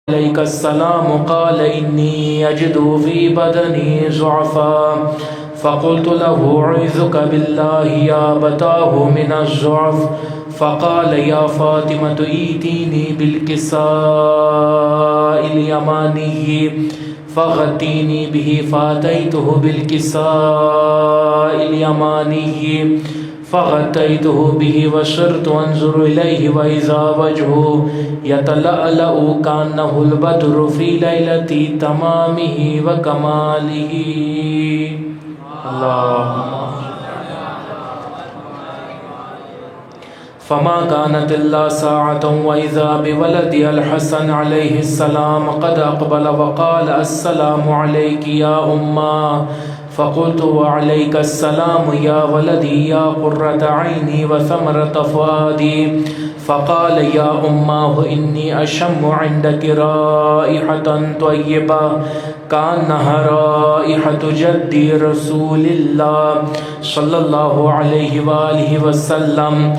عليك السلام قال إني أجد في بدني ضعفا فقلت له أعوذك بالله يا أبتاه من الضعف فقال يا فاطمة ائتيني بالكساء اليماني فغطيني به فأتيته بالكساء اليماني فغطيته به وصرت أنظر إليه وإذا وجهه يتلألأ كأنه البدر في ليلة تمامه وكماله. اللهم فما كانت إلا ساعة وإذا بولدي الحسن عليه السلام قد أقبل وقال السلام عليك يا أمه فقلت وعليك السلام يا ولدي يا قرة عيني وثمرة فؤادي فقال يا أمه إني أشم عندك رائحة طيبة كأنها رائحة جدي رسول الله صلى الله عليه وآله وسلم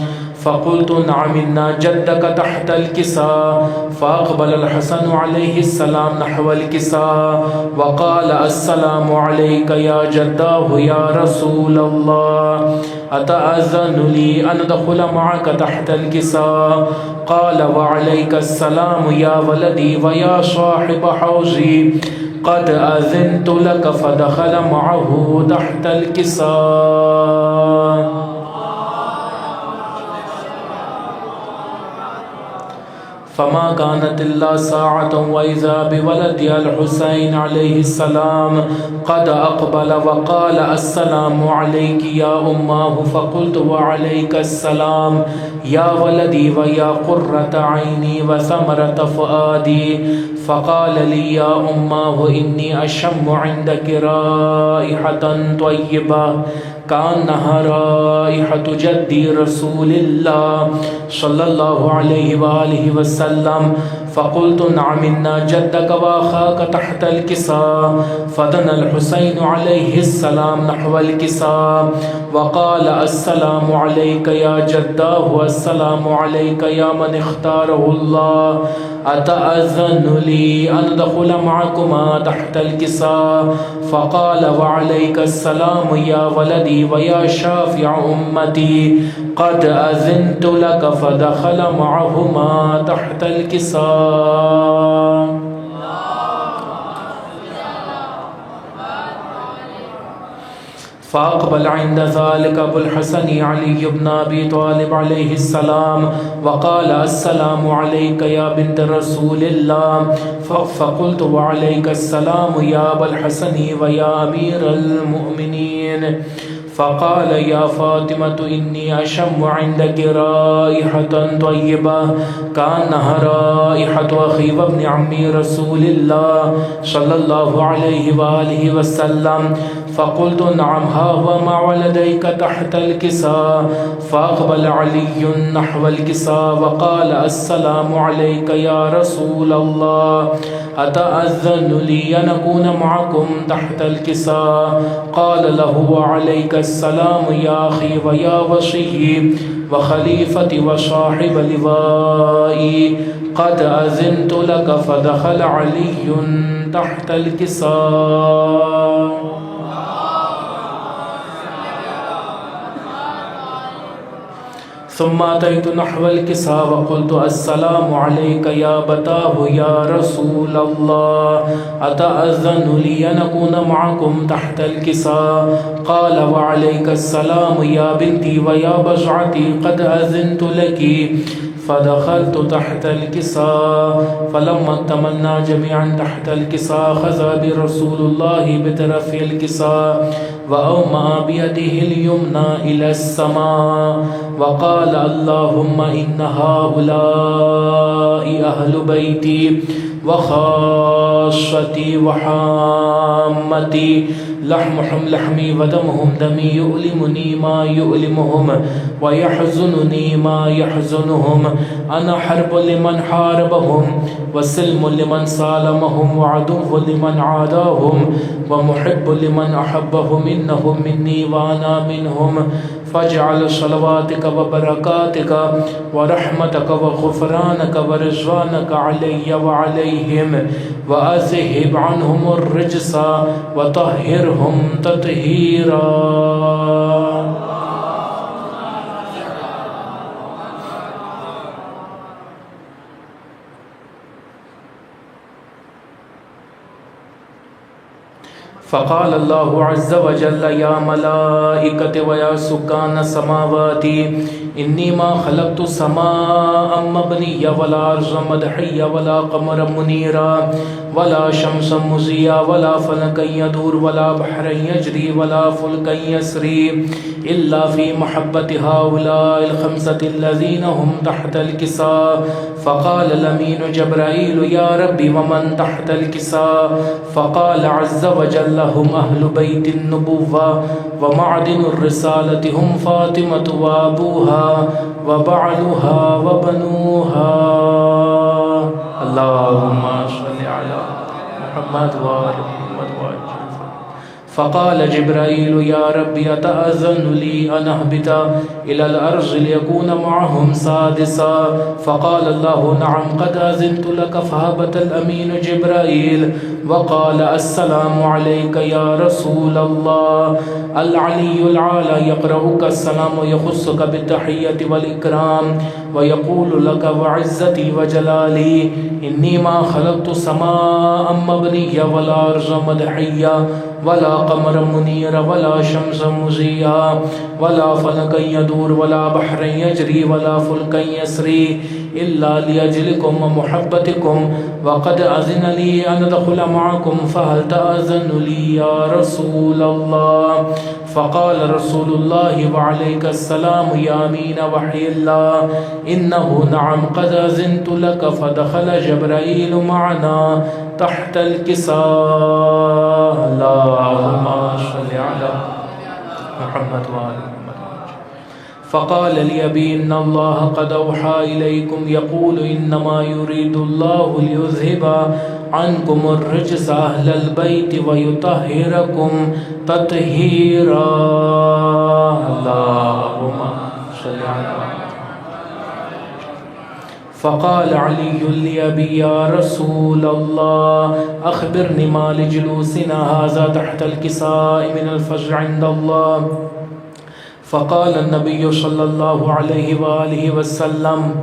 فقلت نعم إن جدك تحت الكساء فأقبل الحسن عليه السلام نحو الكساء وقال السلام عليك يا جداه يا رسول الله أتأذن لي أن أدخل معك تحت الكساء قال وعليك السلام يا ولدي ويا صاحب حوزي قد أذنت لك فدخل معه تحت الكساء. فما كانت إلا ساعة وإذا بولد الحسين عليه السلام قد أقبل وقال السلام عليك يا أمه فقلت وعليك السلام يا ولدي ويا قرة عيني وثمرة فؤادي فقال لي يا أمه إني أشم عندك رائحة طيبة كأنها رائحة جدي رسول الله صلى الله عليه وآله وسلم فقلت نعم إن جدك وأخاك تحت الكساء فدنا الحسين عليه السلام نحو الكساء وقال السلام عليك يا جداه والسلام عليك يا من اختاره الله أتأذن لي أن أدخل معكما تحت الكساء فقال وعليك السلام يا ولدي ويا شافع أمتي قد أذنت لك فدخل معهما تحت الكساء. فأقبل عند ذلك أبو الحسن علي بن أبي طالب عليه السلام وقال السلام عليك يا بنت رسول الله فقلت وعليك السلام يا أبا الحسن ويا أمير المؤمنين فقال يا فاطمة إني أشم عندك رائحة طيبة كأنها رائحة أخي وابن عمي رسول الله صلى الله عليه وآله وسلم فقلت نعم ها هو مع ولديك تحت الكساء فأقبل علي نحو الكساء وقال السلام عليك يا رسول الله أتأذن لي أن أكون معكم تحت الكساء قال له وعليك السلام يا أخي ويا وصي وخليفتي وصاحب لوائي قد أذنت لك فدخل علي تحت الكساء. ثم أتيت نحو الكساء وقلت السلام عليك يا بتاه يا رسول الله أتأذن لي أن أكون معكم تحت الكساء قال وعليك السلام يا بنتي ويا بشعتي قد أذنت لك فدخلت تحت الكساء فلما اكتملنا جميعا تحت الكساء خذ برسول الله بطرف الكساء وأومأ بيده اليمنى إلى السماء وقال اللهم إن هؤلاء أهل بيتي وخاصتي وحامتي لحمهم لحمي ودمهم دمي يؤلمني ما يؤلمهم ويحزنني ما يحزنهم أنا حرب لمن حاربهم وسلم لمن سالمهم وعدو لمن عاداهم ومحب لمن أحبهم إنهم مني وأنا منهم فاجعل صلواتك وبركاتك ورحمتك وغفرانك ورضوانك علي وعليهم وأذهب عنهم الرجس وطهرهم تطهيرا. فقال الله عز وجل يا ملائكة ويا سكان السماوات إني ما خلقت سماء مبنية ولا أرضا مدحية ولا قمرا منيرا ولا شمسا مضيا ولا فلكا يدور ولا بحرا يجري ولا فلكا يسري إلا في محبة هؤلاء الخمسة الذين هم تحت الكساء. فقال الأمين جبرائيل يا ربي ومن تحت الكساء؟ فقال عز وجل هم أهل بيت النبوة ومعدن الرسالة هم فاطمة وأبوها وبعلها وبنوها. اللهم صل على محمد وآل محمد وآل. فقال جبرائيل يا ربي أتأذن لي أن أهبط إلى الأرض ليكون معهم سادسا؟ فقال الله نعم قد أذنت لك. فهبط الأمين جبرائيل وقال السلام عليك يا رسول الله. العلي العالى يقرأك السلام ويخصك بالتحية والإكرام ويقول لك وعزتي وجلالي إني ما خلقت سماء مبنية ولا أرضا مدحية ولا قمرا منيرا ولا شمسا مضيا ولا فلكا يدور ولا بحرا يجري ولا فلكا يسري إلا لأجلكم ومحبتكم وقد أذن لي أن أدخل معكم فهل تأذن لي يا رسول الله؟ فقال رسول الله وعليك السلام يا أمين وحي الله إنه نعم قد أذنت لك. فدخل جبرائيل معنا تحت الكساء. اللهم صل على محمد وآل محمد. فقال لي أبي إن الله قد أوحى إليكم يقول إنما يريد الله ليذهب عنكم الرجس أهل البيت ويطهركم تطهيرا. اللهم صل على محمد. فقال علي لأبي يا رسول الله أخبرني ما لجلوسنا هذا تحت الكساء من الفجر عند الله. فقال النبي صلى الله عليه وآله وسلم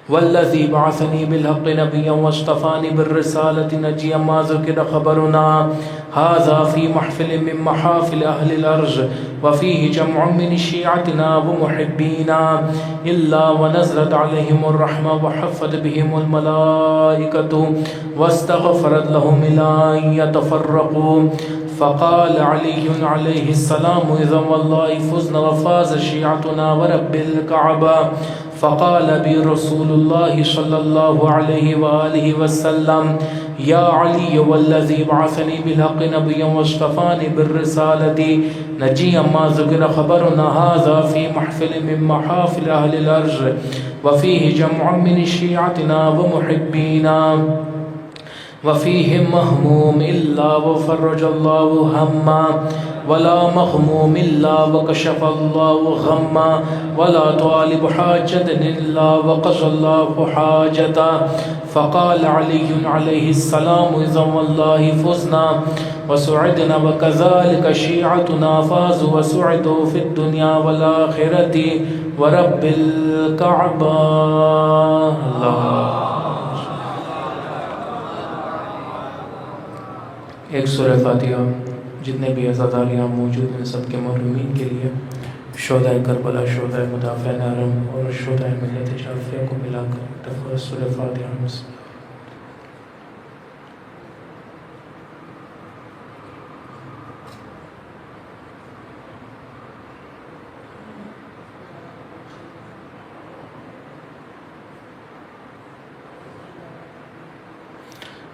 والذي بعثني بالحق نبيا واصطفاني بالرسالة نجيا ما ذكر خبرنا هذا في محفل من محافل أهل الأرض وفيه جمع من شيعتنا ومحبينا إلا ونزلت عليهم الرحمة وحفت بهم الملائكة واستغفرت لهم إلى أن يتفرقوا. فقال علي عليه السلام إذا والله فزنا وفاز شيعتنا ورب الكعبة. فقال بي رسول الله صلى الله عليه وآله وسلم يا علي والذي بعثني بالحق نبيا واصطفاني بالرسالة نجيا ما ذكر خبرنا هذا في محفل من محافل أهل الأرض وفيه جمع من شيعتنا ومحبينا وفيهم مهموم إلا وفرج الله هما ولا مخموم إلا وكشف الله غما ولا طالب حاجة إلا وقضى الله حاجته. فقال علي عليه السلام إذا والله فزنا وسعدنا وكذلك شيعتنا فازوا وسعدوا في الدنيا والآخرة ورب الكعبة. الله. ایک سورہ فاتحہ جتنے بھی عزادار یہاں موجود ہیں سب کے محرومین کے لیے، شہدائے کربلا، شہدائے مدافعین حرم اور شہدائے ملت جعفریہ کو ملا کر دفعہ سورہ فاتحہ میں سے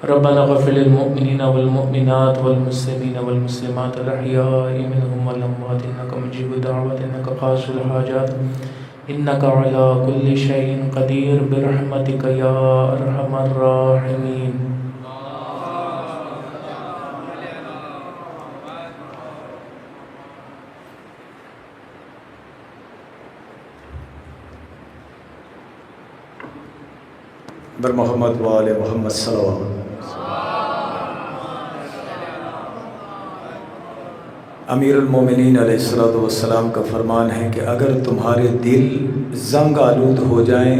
ربنا اغفر للمؤمنين والمؤمنات والمسلمين والمسلمات الأحياء منهم والأموات إنك مجيب الدعوات إنك قاضي الحاجات إنك على كل شيء قدير برحمتك يا أرحم الراحمين. بر محمد و آل محمد صلوات۔ امیر المومنین علیہ الصلوۃ والسلام کا فرمان ہے کہ اگر تمہارے دل زنگ آلود ہو جائیں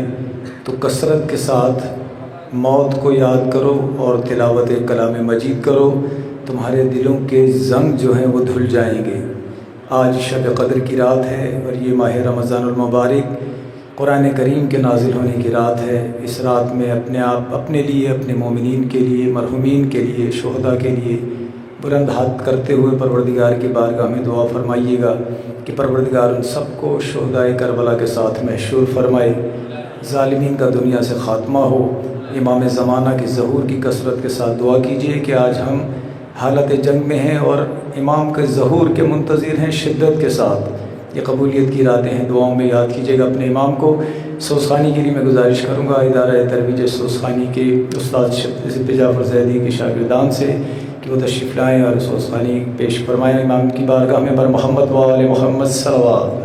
تو کثرت کے ساتھ موت کو یاد کرو اور تلاوت کلام مجید کرو، تمہارے دلوں کے زنگ جو ہیں وہ دھل جائیں گے۔ آج شب قدر کی رات ہے اور یہ ماہ رمضان المبارک قرآن کریم کے نازل ہونے کی رات ہے۔ اس رات میں اپنے لیے، اپنے مومنین کے لیے، مرحومین کے لیے، شہداء کے لیے بلند ہاتھ کرتے ہوئے پروردگار کی بارگاہ میں دعا فرمائیے گا کہ پروردگار ان سب کو شہداء کربلا کے ساتھ محشور فرمائے، ظالمین کا دنیا سے خاتمہ ہو۔ امام زمانہ کی ظہور کی کثرت کے ساتھ دعا کیجیے کہ آج ہم حالت جنگ میں ہیں اور امام کے ظہور کے منتظر ہیں شدت کے ساتھ۔ یہ قبولیت کی راتیں ہیں، دعاؤں میں یاد کیجیے گا اپنے امام کو۔ سوسخانی کے لیے میں گزارش کروں گا ادارہ ترویج سوسخانی کے استاد ضیاء جعفر زیدی کے شاگردان سے کہ وہ تشریف لائیں اور سوسخانی پیش فرمائیں امام کی بارگاہ میں بر محمد و آل محمد صلوات۔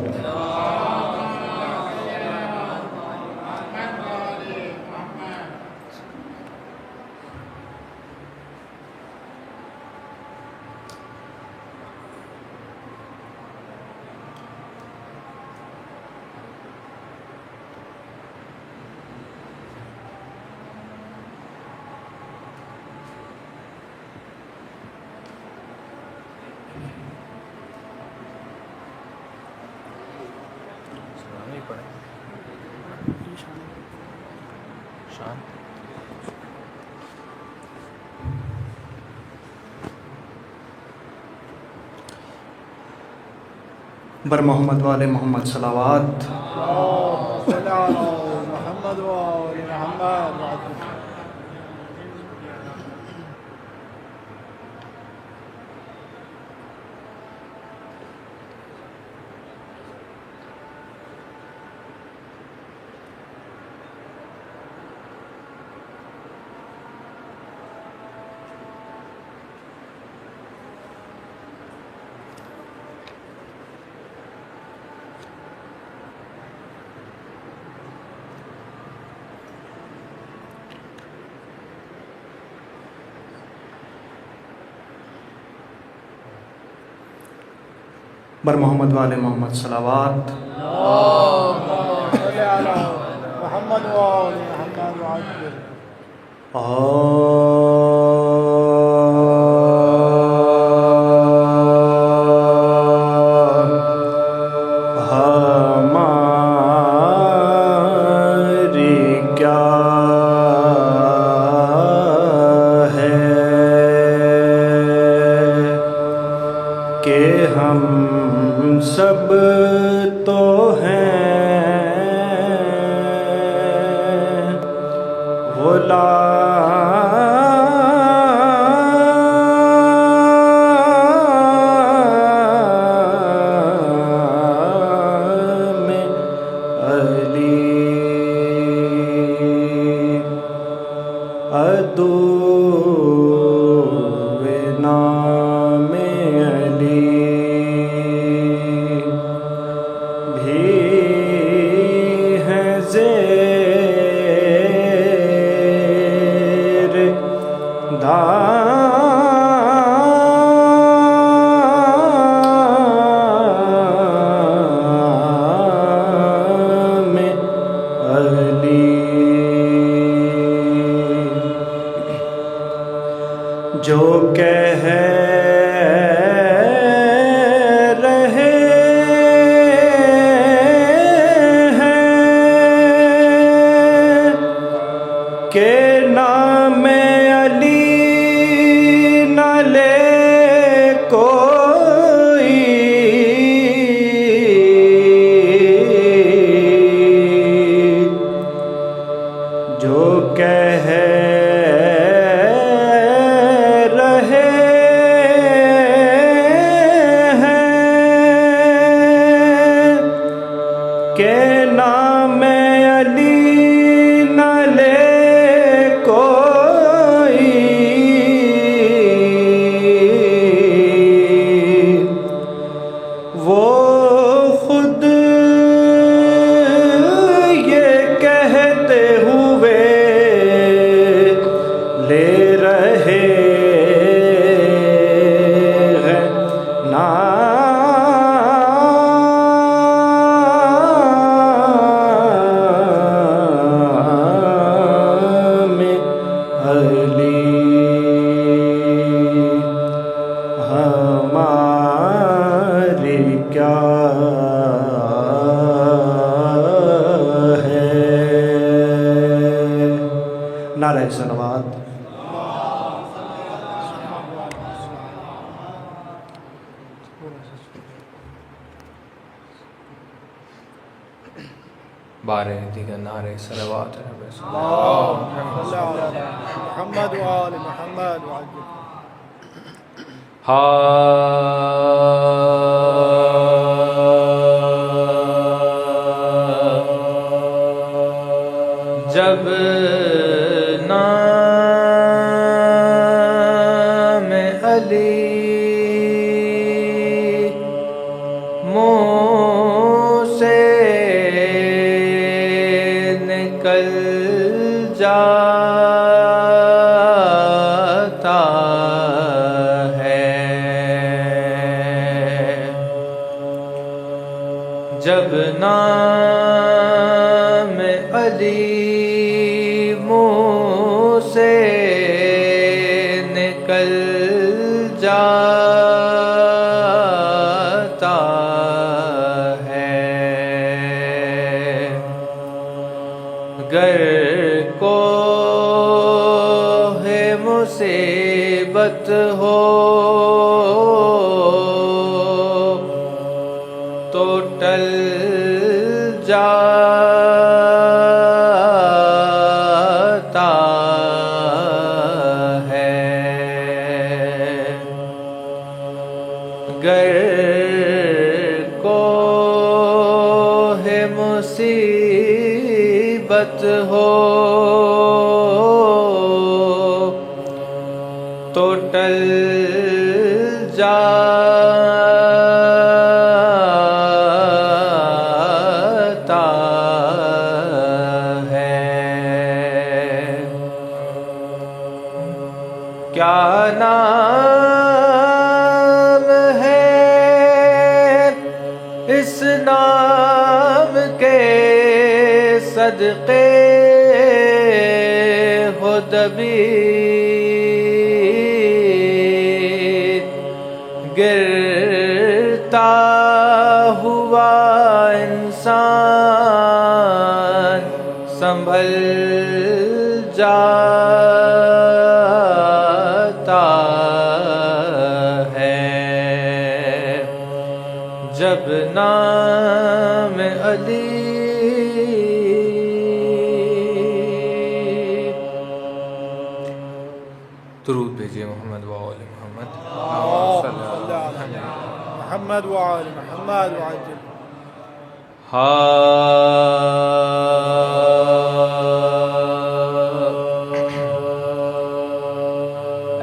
بر محمد و آل محمد صلوات۔ محمد و آل محمد۔ بر محمد و آل محمد صلوات۔ محمد و آل محمد۔ ہم سب تو ہیں غلام علی، عدو نام علی بھی ہیں زیر دام علی، جو کہہ رہے ہیں کہ نام علی نہ لے کوئی، جو کہہ رہے لے رہے ہیں نام علی ہماری کیا ہے؟ نعرہ صلوات۔ بارے دیگر نعرے صلوات اللهم صل على محمد وآل محمد وعجل جب نام علی منہ سے نکل جاتا ہے، جب نام علی منہ سے نکل جاتا ہے، گر کوہ مصیبت ہو تو ٹل جاتا ہے، گر کوہ مصیبت ہو تو ٹل جاتا ہے۔ کیا نام ہے اس نام کے صدقے ہو دبیر، گرتا ہوا انسان سنبھل جاتا ہے، جب نام علی درود بھیجیے محمد و آل محمد اللهم صل على محمد وآل محمد وعجل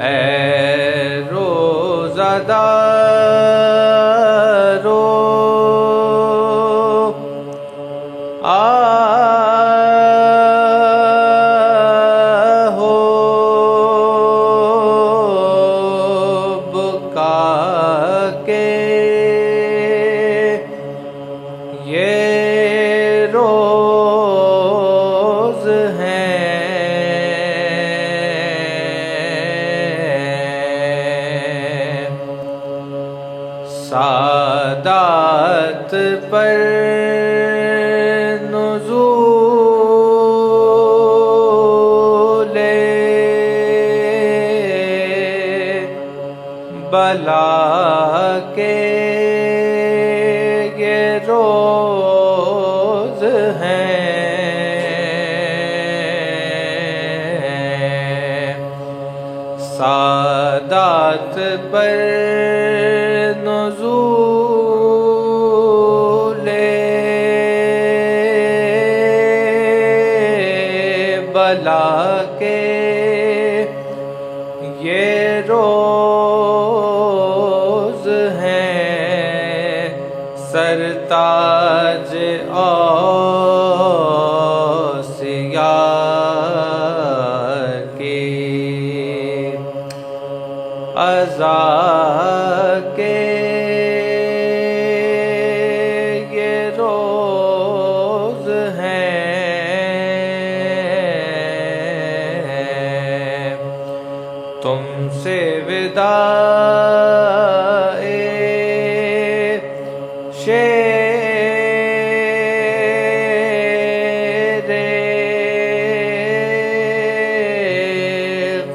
اے روزہ دارو یہ روز ہیں سعادت پر نزول بلا کے یہ روز ہیں سعادت پر نزول بلا کے یہ روز ہیں سرتاج اوصیاء کی عزا کے یہ روز ہیں، تم سے وداع شیر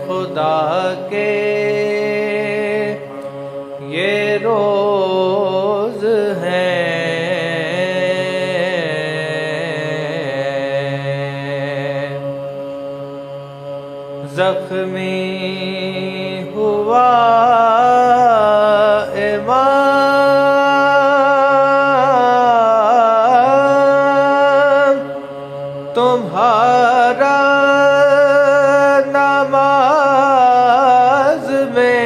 خدا کے یہ روز ہیں، زخمی ہوا امام تمہارا نماز میں،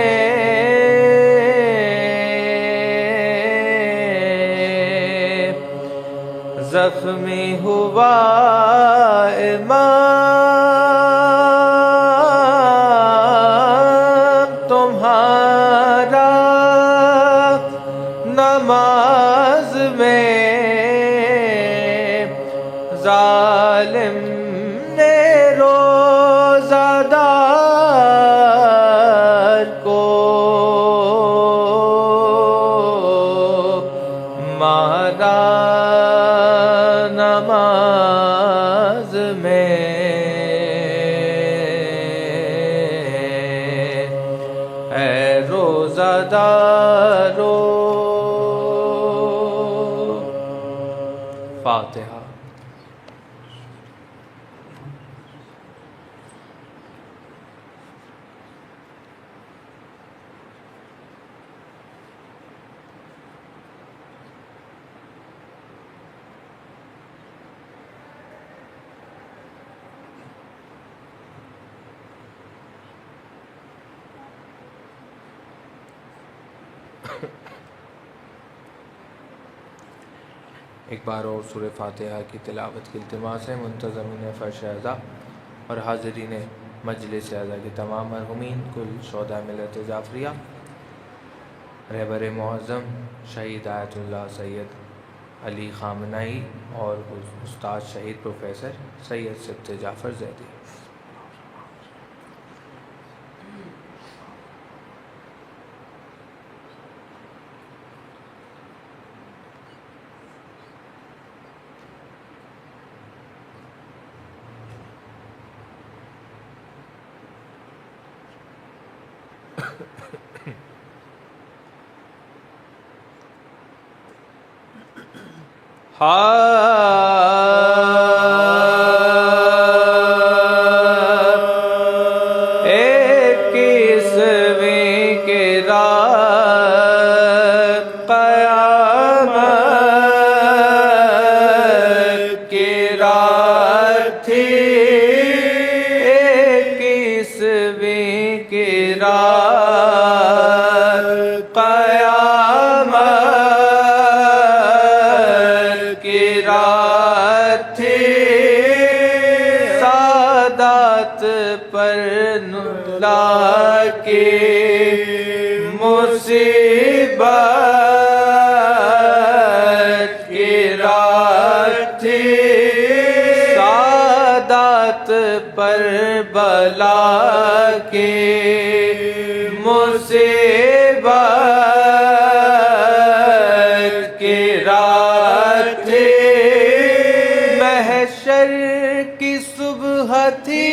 زخمی ہوا امام تمہارا نماز میں، ظالم نے روزہ دار کو مارا نماز میں، اے روزہ دارو فاتحہ۔ ایک بار اور سورہ فاتحہ کی تلاوت کی التماس ہے منتظمین فرش اعضا اور حاضرین مجلس اعضا کے تمام مرحومین کل شہداء ملت جعفریہ، رہبر معظم شہید آیت اللہ سید علی خامنہئی اور استاد شہید پروفیسر سید سبت جعفر زیدی۔ اکیسویں کی رات قیامت کی رات تھی، اکیسویں کی رات قیامت کی رات تھی، سادات پر نزلا کی مصیبت کی رات تھی، سادات پر بلا کی مصیبت کی رات تھی، محشر کی صبح تھی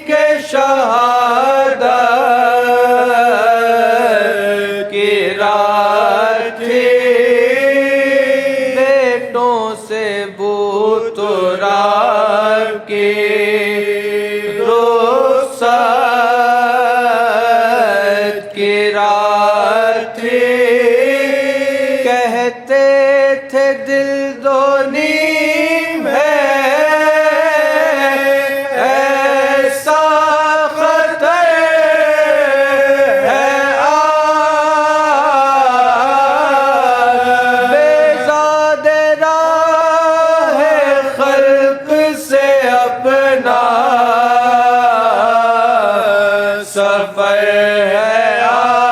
کہ شہادت کی رات تھی، بیٹوں سے بوت رات کی رخصت کی رات تھی، کہتے تھے دل دو نیم ہے، ایسا خطر ہے آج، بیزاد راہ خلق سے اپنا سفر ہے آج،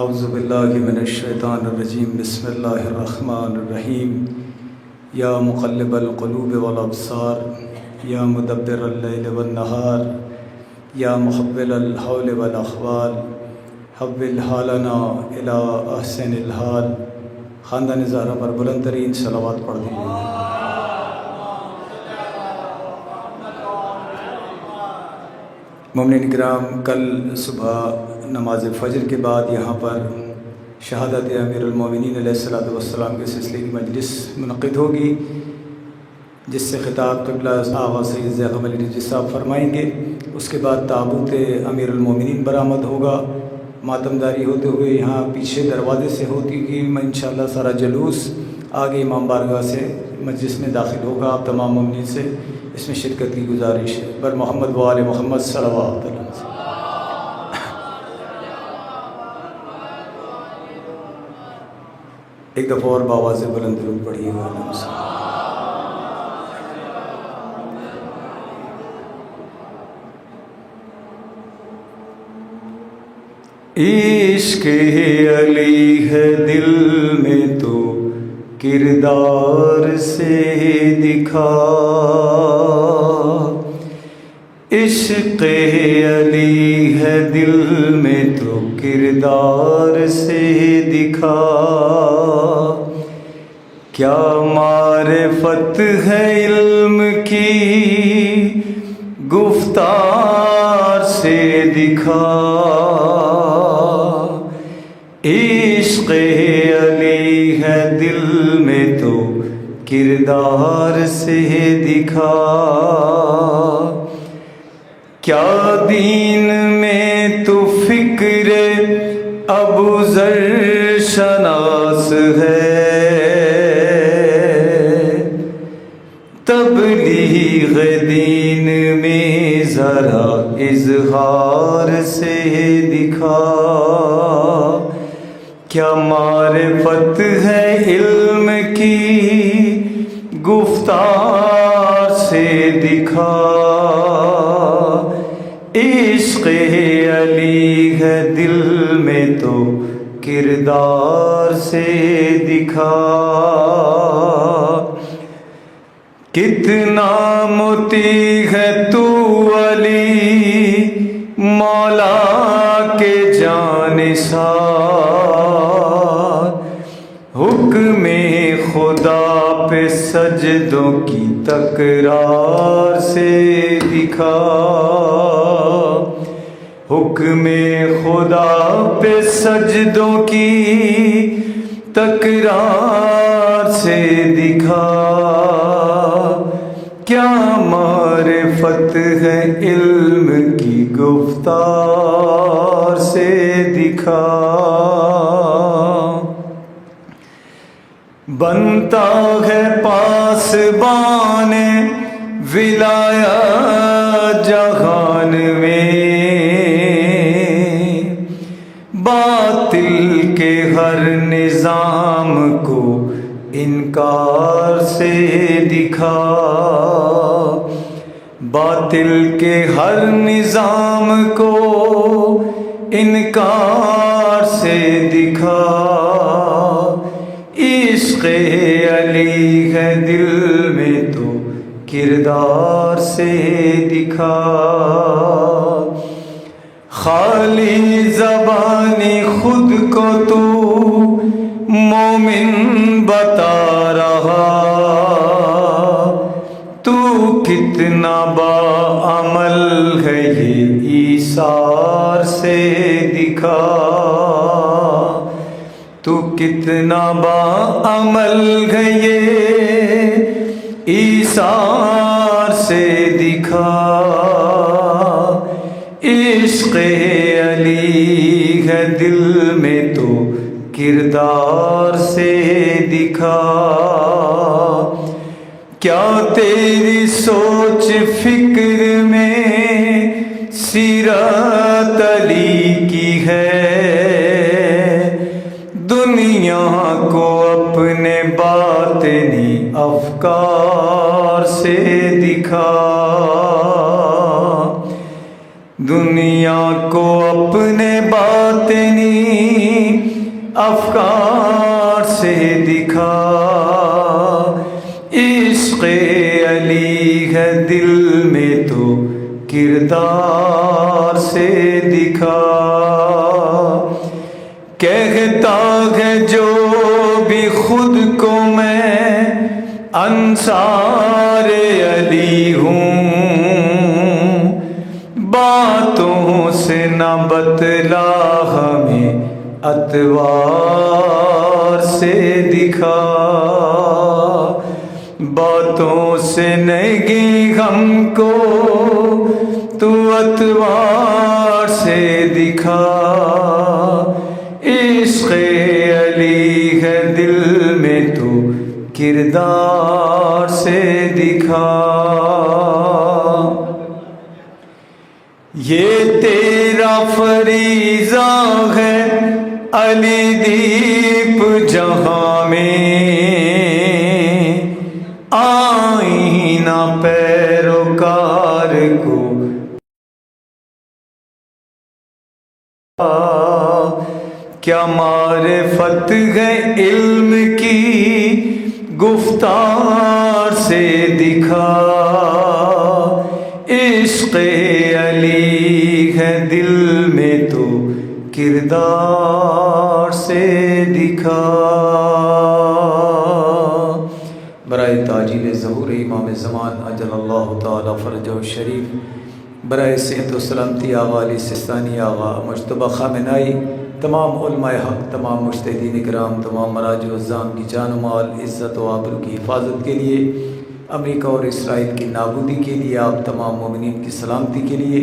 اعوذ باللہ من الشیطان الرجیم بسم اللہ الرحمن الرحیم یا مقلب القلوب والابصار یا مدبر اللیل والنہار یا محول الحول والاحوال حول حالنا الی احسن الحال۔ خاندان زہرا پر بلند ترین صلوات پڑھ دیجیے۔ مومنین کرام، کل صبح نماز فجر کے بعد یہاں پر شہادت امیر المومنین علیہ السلام کے سلسلے کی مجلس منعقد ہوگی، جس سے خطاب قبلہ آغا سید زیغم علی نجوی صاحب فرمائیں گے۔ اس کے بعد تابوت امیر المومنین برآمد ہوگا، ماتمداری ہوتے ہوئے یہاں پیچھے دروازے سے ہوتی ہوئی انشاءاللہ سارا جلوس آگے امام بارگاہ سے مجلس میں داخل ہوگا۔ آپ تمام مومنین سے اس میں شرکت کی گزارش ہے۔ بر محمد و آل محمد صلوات اللہ۔ ایک دفعہ اور بآواز بلند درود پڑھیے گا۔ عشق علی ہے دل میں تو کردار سے دکھا، عشق علی ہے دل میں تو کردار سے دکھا، کیا معرفت ہے علم کی گفتار سے دکھا، عشق علی ہے دل میں تو کردار سے دکھا، کیا دین میں تو فکر ابو ذر شناس ہے، تبلیغ دین میں ذرا اظہار سے دکھا، کیا معرفت ہے علم کی گفتار سے دکھا، عشق علی ہے دل میں تو کردار سے دکھا، کتنا مطیع ہے تو علی مولا کے جانثار، حکم خدا پہ سجدوں کی تکرار سے دکھا، حکم خدا پہ سجدوں کی تکرار سے دکھا، کیا معرفت ہے علم کی گفتار سے دکھا، بنتا ہے پاسبان ولایت جہان میں، باطل کے ہر نظام کو انکار سے دکھا، باطل کے ہر نظام کو انکار سے دکھا، عشق علی ہے دل میں تو کردار سے دکھا، خالی زبانی خود کو تو مومن بتا رہا، تو کتنا باعمل ہے یہ ایثار سے دکھا، تو کتنا باعمل ہے یہ ایثار سے دکھا، عشق علی ہے دل میں تو کردار سے دکھا، کیا تیری سوچ فکر میں سیرت علی کی ہے، دنیا کو اپنے باطنی افکار سے دکھا، دنیا کو اپنے باطنی افکار سے دکھا، عشق علی ہے دل میں تو کردار سے دکھا، کہتا ہے جو بھی خود کو میں انصار علی ہوں، باتوں سے نہ بتلا ہمیں اطوار سے دکھا، باتوں سے نہیں ہم کو تو اطوار سے دکھا، عشق علی ہے دل میں تو کردار سے دکھا، یہ تیرا فریضہ ہے علی دیپ جہاں میں، آئینہ پیروکار کو کیا معرفت ہے علم کی گفتار سے دکھا، عشق علی ہے دل میں تو کردار سے دکھا۔ برائے تاجیل ظہور امام زمان اجل اللہ تعالی فرجہ الشریف، برائے صحت و سلامتی آغا علی سستانی، آغا مجتبہ خامنائی، تمام علماء حق، تمام مجتہدین اکرام، تمام مراجع و عظام کی جان و مال، عزت و آبرو کی حفاظت کے لیے، امریکہ اور اسرائیل کی نابودی کے لیے، آپ تمام مومنین کی سلامتی کے لیے،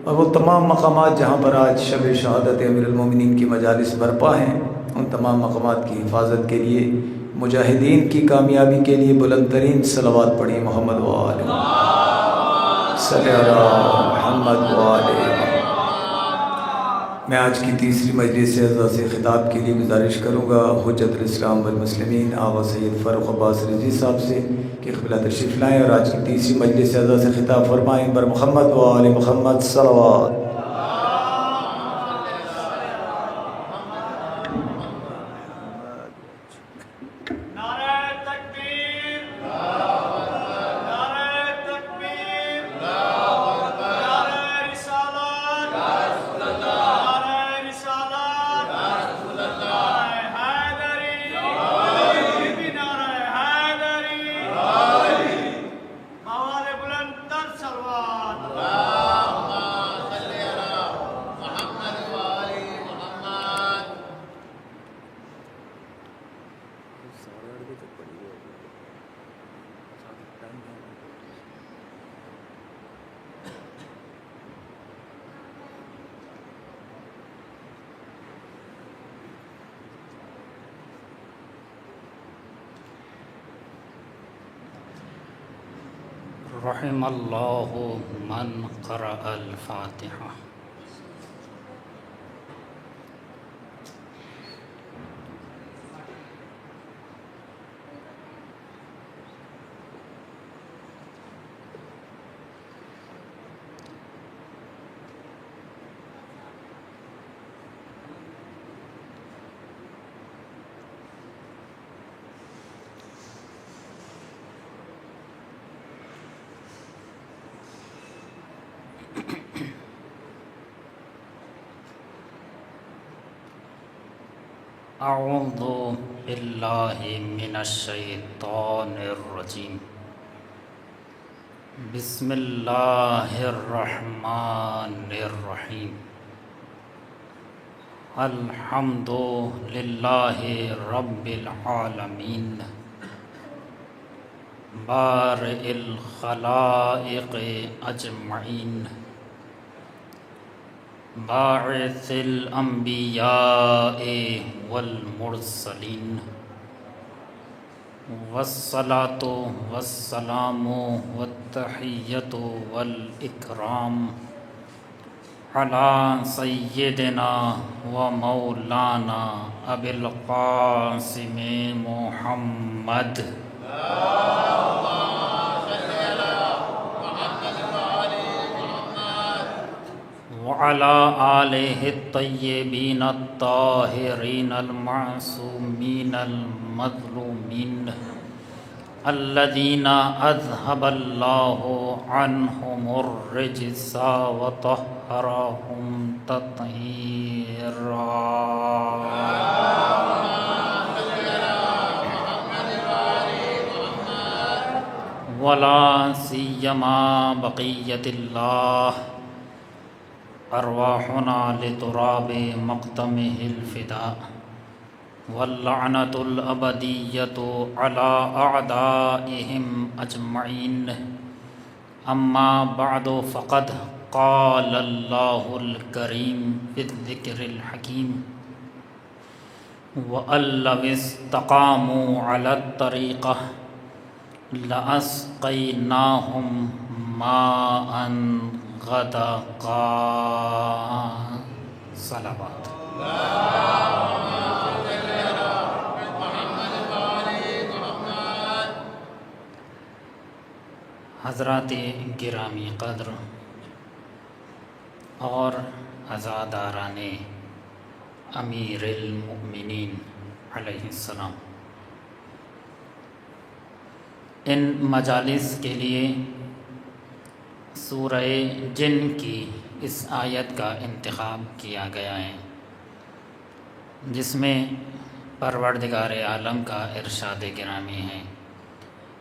اور وہ تمام مقامات جہاں پر آج شب شہادت امیر المومنین کی مجالس برپا ہیں، ان تمام مقامات کی حفاظت کے لیے، مجاہدین کی کامیابی کے لیے بلند ترین صلوات پڑھیں محمد و آل صلی اللہ محمد و آل محمد۔ میں آج کی تیسری مجلس اعزاز سے خطاب کے لیے گزارش کروں گا حجت الاسلام والمسلمین آغا سید فاروق عباس رضوی صاحب سے کہ قبلہ تشریف لائیں اور آج کی تیسری مجلس اعزاز سے خطاب فرمائیں بر محمد و آل محمد صلوات۔ رحم اللہ من قرأ الفاتحہ۔ اعوذ باللہ من الشیطان الرجیم، بسم اللہ الرحمن الرحیم، الحمد للہ رب العالمین، بارئ الخلائق اجمعین، باعث الانبیاء والمرسلین، والصلاة والسلام والتحیۃ والاکرام علی سیدنا و مولانا ابی القاسم محمد وعلى آله الطيبين الطاهرين المعصومين المظلومين الذين أذهب الله عنهم الرجس وطهرهم تطهيرا. ولا سيما بقية الله أرواحنا لتراب مقدمه الفداء واللعنة الأبدية على أعدائهم أجمعين. أما بعد فقد قال الله الكريم في الذكر الحكيم وأن لو استقاموا على الطريقة لأسقيناهم ماء غدقا. صلوات. حضرات گرامی قدر اور عزاداران امیر المؤمنین علیہ السلام، ان مجالس کے لیے سورہ جن کی اس آیت کا انتخاب کیا گیا ہے، جس میں پروردگار عالم کا ارشاد گرامی ہے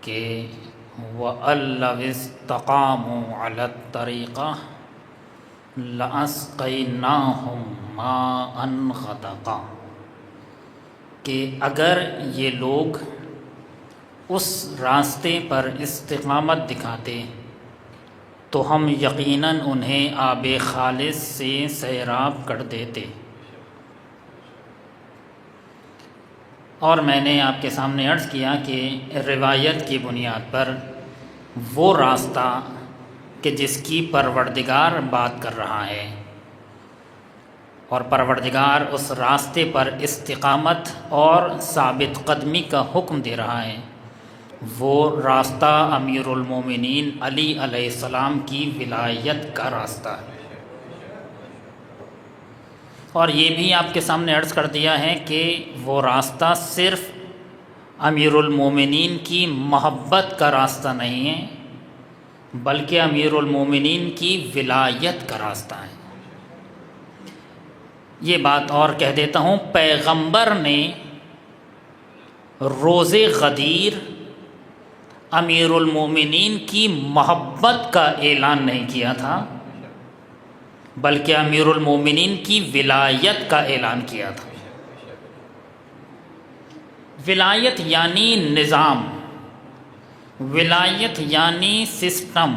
کہ وَأَن لَّوِ اسْتَقَامُوا عَلَى الطَّرِيقَةِ لَأَسْقَيْنَاهُم مَّاءً غَدَقًا، کہ اگر یہ لوگ اس راستے پر استقامت دکھاتے تو ہم یقیناً انہیں آب خالص سے سیراب کر دیتے. اور میں نے آپ کے سامنے عرض کیا کہ روایت کی بنیاد پر وہ راستہ کہ جس کی پروردگار بات کر رہا ہے اور پروردگار اس راستے پر استقامت اور ثابت قدمی کا حکم دے رہا ہے، وہ راستہ امیر المومنین علی علیہ السلام کی ولایت کا راستہ ہے. اور یہ بھی آپ کے سامنے عرض کر دیا ہے کہ وہ راستہ صرف امیر المومنین کی محبت کا راستہ نہیں ہے، بلکہ امیر المومنین کی ولایت کا راستہ ہے. یہ بات اور کہہ دیتا ہوں، پیغمبر نے روز غدیر امیر المومنین کی محبت کا اعلان نہیں کیا تھا، بلکہ امیر المومنین کی ولایت کا اعلان کیا تھا. ولایت یعنی نظام، ولایت یعنی سسٹم.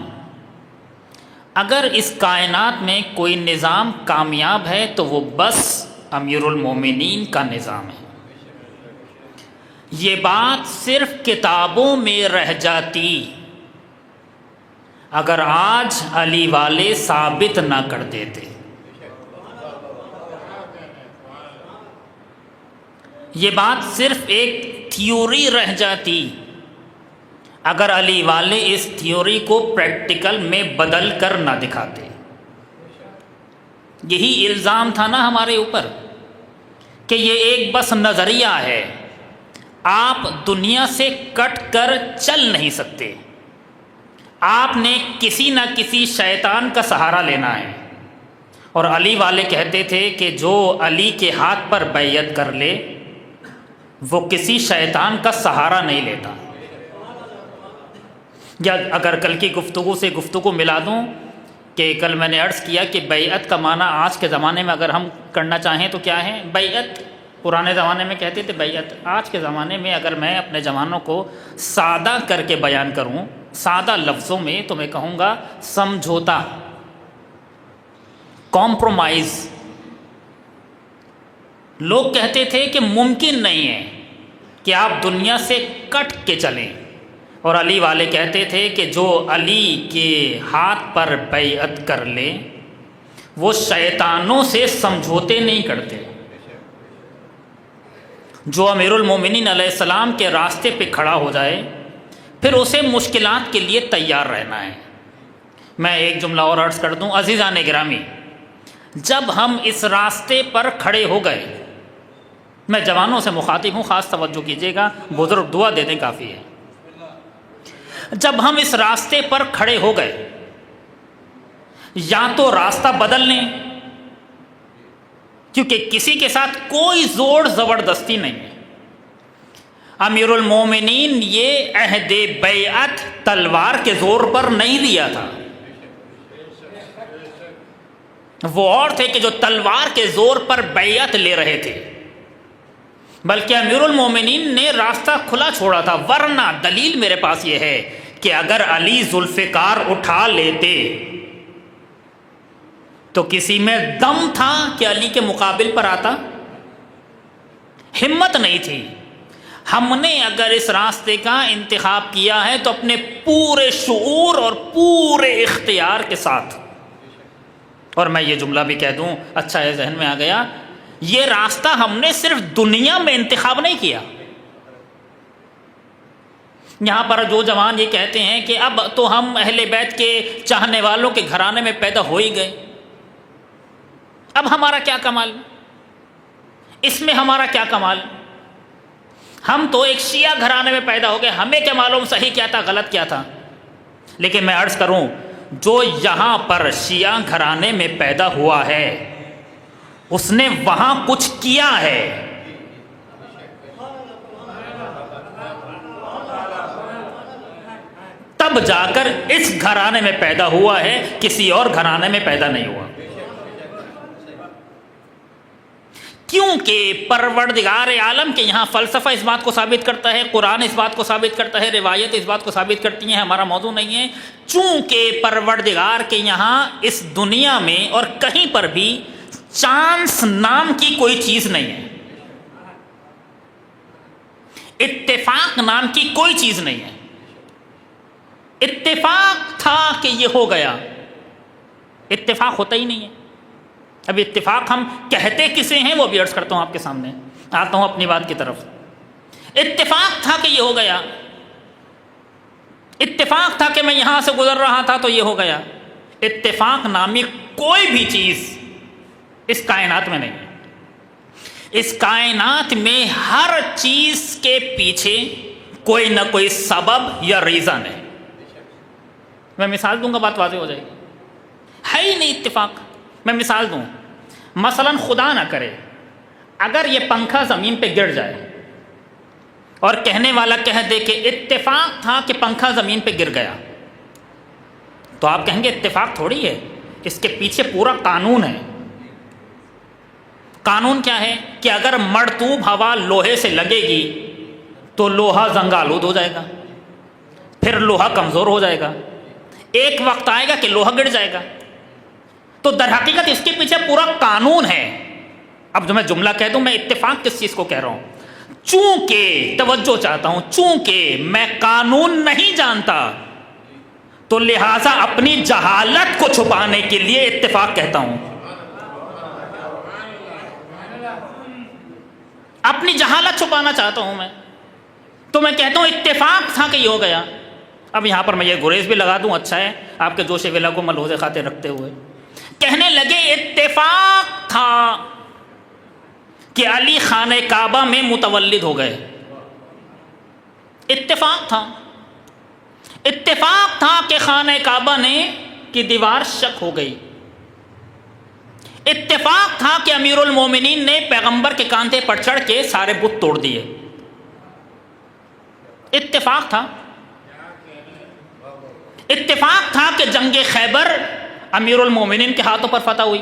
اگر اس کائنات میں کوئی نظام کامیاب ہے تو وہ بس امیر المومنین کا نظام ہے. یہ بات صرف کتابوں میں رہ جاتی اگر آج علی والے ثابت نہ کر دیتے. یہ بات صرف ایک تھیوری رہ جاتی اگر علی والے اس تھیوری کو پریکٹیکل میں بدل کر نہ دکھاتے. یہی الزام تھا نا ہمارے اوپر کہ یہ ایک بس نظریہ ہے، آپ دنیا سے کٹ کر چل نہیں سکتے، آپ نے کسی نہ کسی شیطان کا سہارا لینا ہے. اور علی والے کہتے تھے کہ جو علی کے ہاتھ پر بیعت کر لے وہ کسی شیطان کا سہارا نہیں لیتا. یا اگر کل کی گفتگو سے گفتگو ملا دوں کہ کل میں نے عرض کیا کہ بیعت کا معنی آج کے زمانے میں اگر ہم کرنا چاہیں تو کیا ہے؟ بیعت پرانے زمانے میں کہتے تھے بیعت. آج کے زمانے میں اگر میں اپنے جوانوں کو سادہ کر کے بیان کروں، سادہ لفظوں میں، تو میں کہوں گا سمجھوتا، کمپرومائز. لوگ کہتے تھے کہ ممکن نہیں ہے کہ آپ دنیا سے کٹ کے چلیں، اور علی والے کہتے تھے کہ جو علی کے ہاتھ پر بیعت کر لے وہ شیطانوں سے سمجھوتے نہیں کرتے. جو امیر المومنین علیہ السلام کے راستے پہ کھڑا ہو جائے پھر اسے مشکلات کے لیے تیار رہنا ہے. میں ایک جملہ اور عرض کر دوں، عزیزان گرامی، جب ہم اس راستے پر کھڑے ہو گئے، میں جوانوں سے مخاطب ہوں، خاص توجہ کیجیے گا، بزرگ دعا دے دیں کافی ہے. جب ہم اس راستے پر کھڑے ہو گئے، یا تو راستہ بدل لیں، کیونکہ کسی کے ساتھ کوئی زور زبردستی نہیں ہے. امیر المومنین یہ عہد بیعت تلوار کے زور پر نہیں دیا تھا. وہ اور تھے کہ جو تلوار کے زور پر بیعت لے رہے تھے، بلکہ امیر المومنین نے راستہ کھلا چھوڑا تھا. ورنہ دلیل میرے پاس یہ ہے کہ اگر علی ذوالفقار اٹھا لیتے تو کسی میں دم تھا کہ علی کے مقابل پر آتا؟ ہمت نہیں تھی. ہم نے اگر اس راستے کا انتخاب کیا ہے تو اپنے پورے شعور اور پورے اختیار کے ساتھ. اور میں یہ جملہ بھی کہہ دوں، اچھا ہے ذہن میں آ گیا، یہ راستہ ہم نے صرف دنیا میں انتخاب نہیں کیا. یہاں پر جو جوان یہ کہتے ہیں کہ اب تو ہم اہل بیت کے چاہنے والوں کے گھرانے میں پیدا ہو ہی گئے، اب ہمارا کیا کمال، اس میں ہمارا کیا کمال، ہم تو ایک شیعہ گھرانے میں پیدا ہو گئے، ہمیں کیا معلوم صحیح کیا تھا غلط کیا تھا. لیکن میں عرض کروں، جو یہاں پر شیعہ گھرانے میں پیدا ہوا ہے اس نے وہاں کچھ کیا ہے. تب جا کر اس گھرانے میں پیدا ہوا ہے، کسی اور گھرانے میں پیدا نہیں ہوا. کیونکہ پروردگار عالم کے یہاں فلسفہ اس بات کو ثابت کرتا ہے، قرآن اس بات کو ثابت کرتا ہے، روایت اس بات کو ثابت کرتی ہیں، ہمارا موضوع نہیں ہے. چونکہ پروردگار کے یہاں اس دنیا میں اور کہیں پر بھی چانس نام کی کوئی چیز نہیں ہے، اتفاق نام کی کوئی چیز نہیں ہے. اتفاق تھا کہ یہ ہو گیا، اتفاق ہوتا ہی نہیں ہے. اب اتفاق ہم کہتے کسے ہیں وہ بھی عرض کرتا ہوں آپ کے سامنے، آتا ہوں اپنی بات کی طرف. اتفاق تھا کہ یہ ہو گیا، اتفاق تھا کہ میں یہاں سے گزر رہا تھا تو یہ ہو گیا. اتفاق نامی کوئی بھی چیز اس کائنات میں نہیں ہے. اس کائنات میں ہر چیز کے پیچھے کوئی نہ کوئی سبب یا ریزن ہے. میں مثال دوں گا، بات واضح ہو جائے گی. ہے ہی نہیں اتفاق. میں مثال دوں، مثلا خدا نہ کرے اگر یہ پنکھا زمین پہ گر جائے اور کہنے والا کہہ دے کہ اتفاق تھا کہ پنکھا زمین پہ گر گیا، تو آپ کہیں گے اتفاق تھوڑی ہے، اس کے پیچھے پورا قانون ہے. قانون کیا ہے کہ اگر مرطوب ہوا لوہے سے لگے گی تو لوہا زنگ آلود ہو جائے گا، پھر لوہا کمزور ہو جائے گا، ایک وقت آئے گا کہ لوہا گر جائے گا. تو در حقیقت اس کے پیچھے پورا قانون ہے. اب جو میں جملہ کہہ دوں، میں اتفاق کس چیز کو کہہ رہا ہوں؟ چونکہ توجہ چاہتا ہوں، چونکہ میں قانون نہیں جانتا تو لہٰذا اپنی جہالت کو چھپانے کے لیے اتفاق کہتا ہوں. اپنی جہالت چھپانا چاہتا ہوں میں، تو میں کہتا ہوں اتفاق تھا کہ یہ ہو گیا. اب یہاں پر میں یہ گریز بھی لگا دوں، اچھا ہے آپ کے جوش ولا کو ملحوظ خاطر رکھتے ہوئے، کہنے لگے اتفاق تھا کہ علی خانہ کعبہ میں متولد ہو گئے. اتفاق تھا، اتفاق تھا کہ خانہ کعبہ کی دیوار شق ہو گئی. اتفاق تھا کہ امیر المومنین نے پیغمبر کے کاندھے پر چڑھ کے سارے بت توڑ دیے. اتفاق تھا. اتفاق تھا کہ جنگ خیبر امیر المومنین کے ہاتھوں پر فتح ہوئی.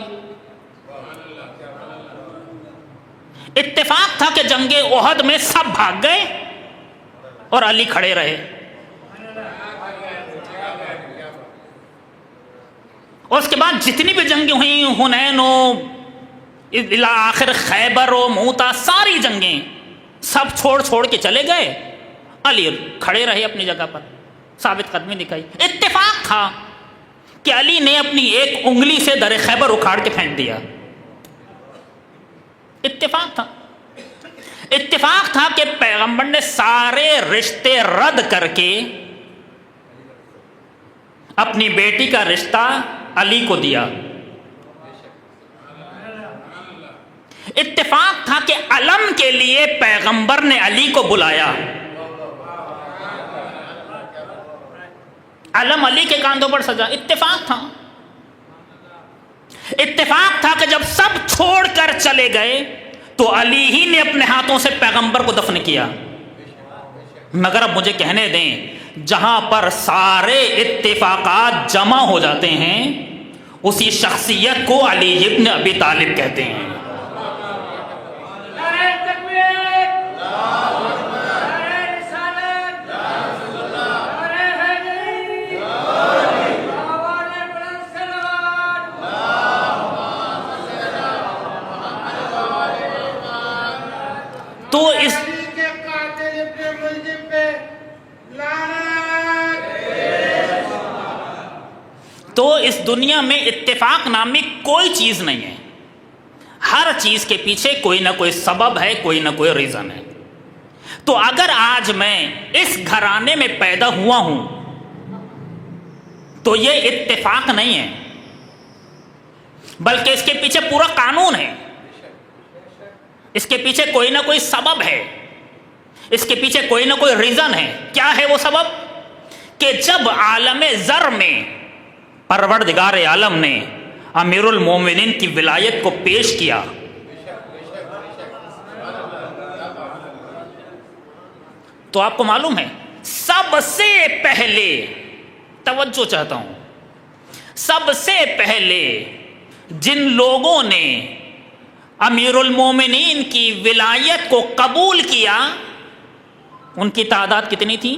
اتفاق تھا کہ جنگ احد میں سب بھاگ گئے اور علی کھڑے رہے. اور اس کے بعد جتنی بھی جنگیں ہوئیں، حنین و آخر خیبر و موتا، ساری جنگیں سب چھوڑ کے چلے گئے، علی کھڑے رہے اپنی جگہ پر، ثابت قدمی دکھائی. اتفاق تھا کہ علی نے اپنی ایک انگلی سے در خیبر اکھاڑ کے پھینک دیا. اتفاق تھا. اتفاق تھا کہ پیغمبر نے سارے رشتے رد کر کے اپنی بیٹی کا رشتہ علی کو دیا. اتفاق تھا کہ علم کے لیے پیغمبر نے علی کو بلایا. علم علی کے کاندھوں پر سجا. اتفاق تھا. اتفاق تھا کہ جب سب چھوڑ کر چلے گئے تو علی ہی نے اپنے ہاتھوں سے پیغمبر کو دفن کیا. مگر اب مجھے کہنے دیں، جہاں پر سارے اتفاقات جمع ہو جاتے ہیں اسی شخصیت کو علی ابن ابی طالب کہتے ہیں. تو اس دنیا میں اتفاق نامی کوئی چیز نہیں ہے. ہر چیز کے پیچھے کوئی نہ کوئی سبب ہے، کوئی نہ کوئی ریزن ہے. تو اگر آج میں اس گھرانے میں پیدا ہوا ہوں تو یہ اتفاق نہیں ہے، بلکہ اس کے پیچھے پورا قانون ہے. اس کے پیچھے کوئی نہ کوئی سبب ہے، اس کے پیچھے کوئی نہ کوئی ریزن ہے. کیا ہے وہ سبب؟ کہ جب عالم ذر میں پروردگار عالم نے امیر المومنین کی ولایت کو پیش کیا تو آپ کو معلوم ہے سب سے پہلے، توجہ چاہتا ہوں، سب سے پہلے جن لوگوں نے امیر المومنین کی ولایت کو قبول کیا ان کی تعداد کتنی تھی؟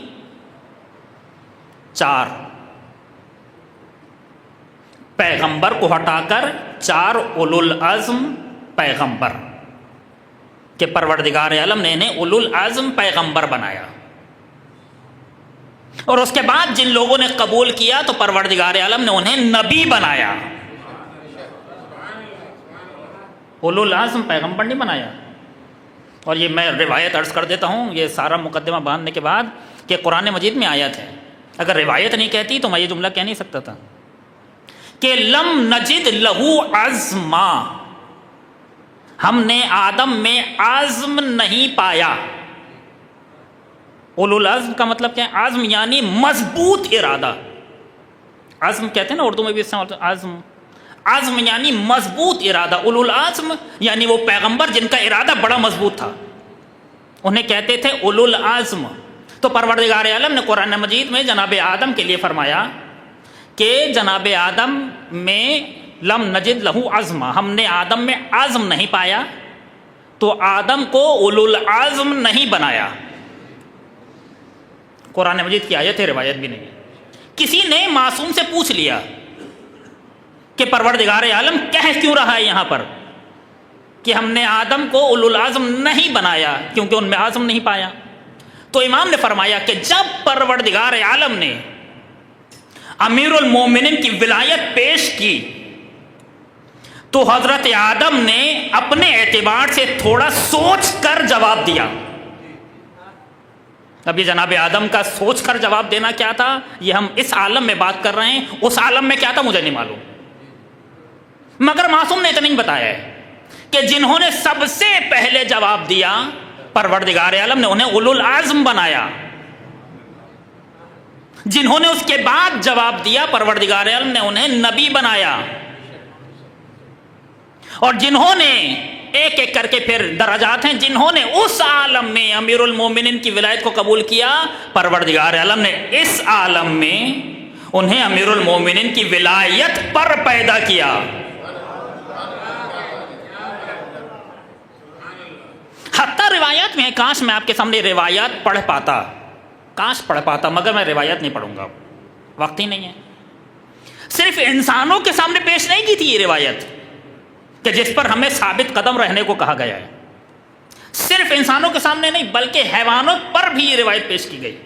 4. پیغمبر کو ہٹا کر 4 اولو العزم پیغمبر کہ پروردگار عالم نے انہیں اولو العزم پیغمبر بنایا. اور اس کے بعد جن لوگوں نے قبول کیا تو پروردگار عالم نے انہیں نبی بنایا. اولو العزم پیغمبر نہیں بنایا. اور یہ میں روایت عرض کر دیتا ہوں، یہ سارا مقدمہ باندھنے کے بعد، کہ قرآن مجید میں آیت ہے. اگر روایت نہیں کہتی تو میں یہ جملہ کہہ نہیں سکتا تھا کہ لم نجد لہو عزما، ہم نے آدم میں عزم نہیں پایا. اولو العزم کا مطلب کیا ہے؟ عزم یعنی مضبوط ارادہ. عزم کہتے ہیں نا اردو میں بھی استعمال ہوتا ہے عزم. عزم یعنی مضبوط ارادہ. اولو العزم یعنی وہ پیغمبر جن کا ارادہ بڑا مضبوط تھا، انہیں کہتے تھے اولو العزم. تو پروردگار عالم نے قرآن مجید میں جناب آدم کے لیے فرمایا کہ جناب آدم میں لم نجد لہو عزما، ہم نے آدم میں عزم نہیں پایا تو آدم کو اولو العزم نہیں بنایا. قرآن مجید کی آیت ہے، روایت بھی نہیں ہے. کسی نے معصوم سے پوچھ لیا کہ پروردگار عالم کہہ کیوں رہا ہے یہاں پر کہ ہم نے آدم کو اولو العزم نہیں بنایا کیونکہ ان میں عزم نہیں پایا. تو امام نے فرمایا کہ جب پروردگار عالم نے امیر المومنین کی ولایت پیش کی تو حضرت آدم نے اپنے اعتبار سے تھوڑا سوچ کر جواب دیا. اب یہ جناب آدم کا سوچ کر جواب دینا کیا تھا، یہ ہم اس عالم میں بات کر رہے ہیں. اس عالم میں کیا تھا مجھے نہیں معلوم، مگر معصوم نے اتنا نہیں بتایا ہے کہ جنہوں نے سب سے پہلے جواب دیا پروردگار عالم نے انہیں اولو العزم بنایا. جنہوں نے اس کے بعد جواب دیا پروردگار عالم نے انہیں نبی بنایا. اور جنہوں نے ایک ایک کر کے پھر درجات ہیں، جنہوں نے اس عالم میں امیر المومنین کی ولایت کو قبول کیا پروردگار عالم نے اس عالم میں انہیں امیر المومنین کی ولایت پر پیدا کیا. حتیٰ روایات میں ہے، کاش میں آپ کے سامنے روایات پڑھ پاتا، مگر میں روایت نہیں پڑھوں گا، وقت ہی نہیں ہے. صرف انسانوں کے سامنے پیش نہیں کی تھی یہ روایت کہ جس پر ہمیں ثابت قدم رہنے کو کہا گیا ہے. صرف انسانوں کے سامنے نہیں بلکہ حیوانوں پر بھی یہ روایت پیش کی گئی.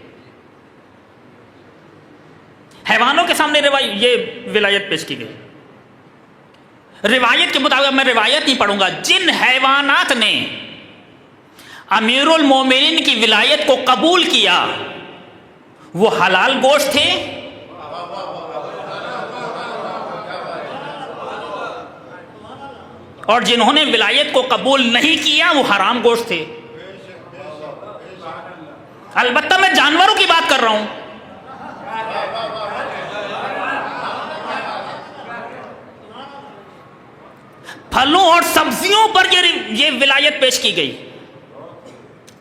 حیوانوں کے سامنے یہ ولایت پیش کی گئی. روایت کے مطابق میں روایت نہیں پڑھوں گا. جن حیوانات نے امیر المومنین کی ولایت کو قبول کیا وہ حلال گوشت تھے، اور جنہوں نے ولایت کو قبول نہیں کیا وہ حرام گوشت تھے. البتہ میں جانوروں کی بات کر رہا ہوں. پھلوں اور سبزیوں پر یہ ولایت پیش کی گئی.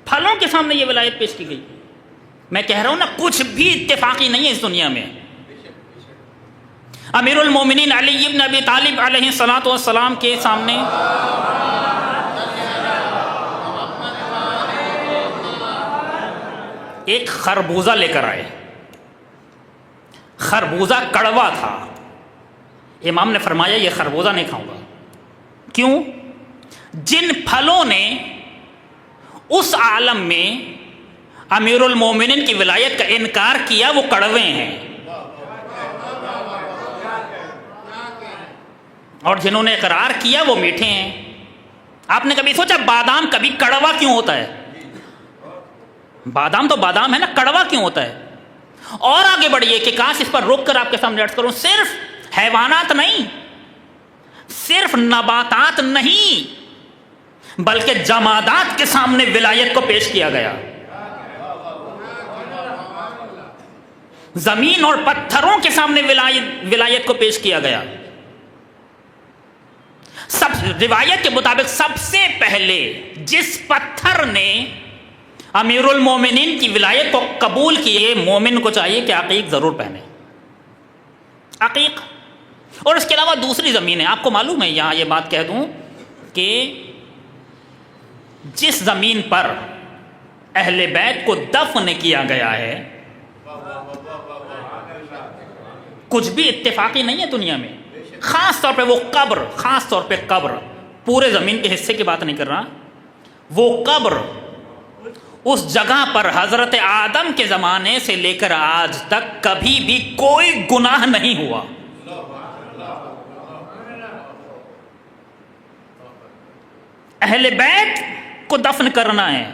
پھلوں کے سامنے یہ ولایت پیش کی گئی. میں کہہ رہا ہوں نا، کچھ بھی اتفاقی نہیں ہے اس دنیا میں. امیر المومنین علی ابن ابی طالب علیہ الصلوۃ والسلام کے سامنے ایک خربوزہ لے کر آئے. خربوزہ کڑوا تھا. امام نے فرمایا یہ خربوزہ نہیں کھاؤں گا. کیوں؟ جن پھلوں نے اس عالم میں امیر المومنین کی ولایت کا انکار کیا وہ کڑوے ہیں، اور جنہوں نے اقرار کیا وہ میٹھے ہیں. آپ نے کبھی سوچا بادام کبھی کڑوا کیوں ہوتا ہے؟ بادام تو بادام ہے نا، کڑوا کیوں ہوتا ہے؟ اور آگے بڑھیے کہ کاش اس پر رک کر آپ کے سامنے عرض کروں، صرف حیوانات نہیں، صرف نباتات نہیں، بلکہ جمادات کے سامنے ولایت کو پیش کیا گیا. زمین اور پتھروں کے سامنے ولایت کو پیش کیا گیا. روایت کے مطابق سب سے پہلے جس پتھر نے امیر المومنین کی ولایت کو قبول کیے، مومن کو چاہیے کہ عقیق ضرور پہنے. عقیق. اور اس کے علاوہ دوسری زمینیں آپ کو معلوم ہے، یہاں یہ بات کہہ دوں کہ جس زمین پر اہل بیت کو دفن کیا گیا ہے، کچھ بھی اتفاقی نہیں ہے دنیا میں. خاص طور پہ وہ قبر، خاص طور پہ قبر، پورے زمین کے حصے کی بات نہیں کر رہا، وہ قبر اس جگہ پر حضرت آدم کے زمانے سے لے کر آج تک کبھی بھی کوئی گناہ نہیں ہوا. اہل بیت کو دفن کرنا ہے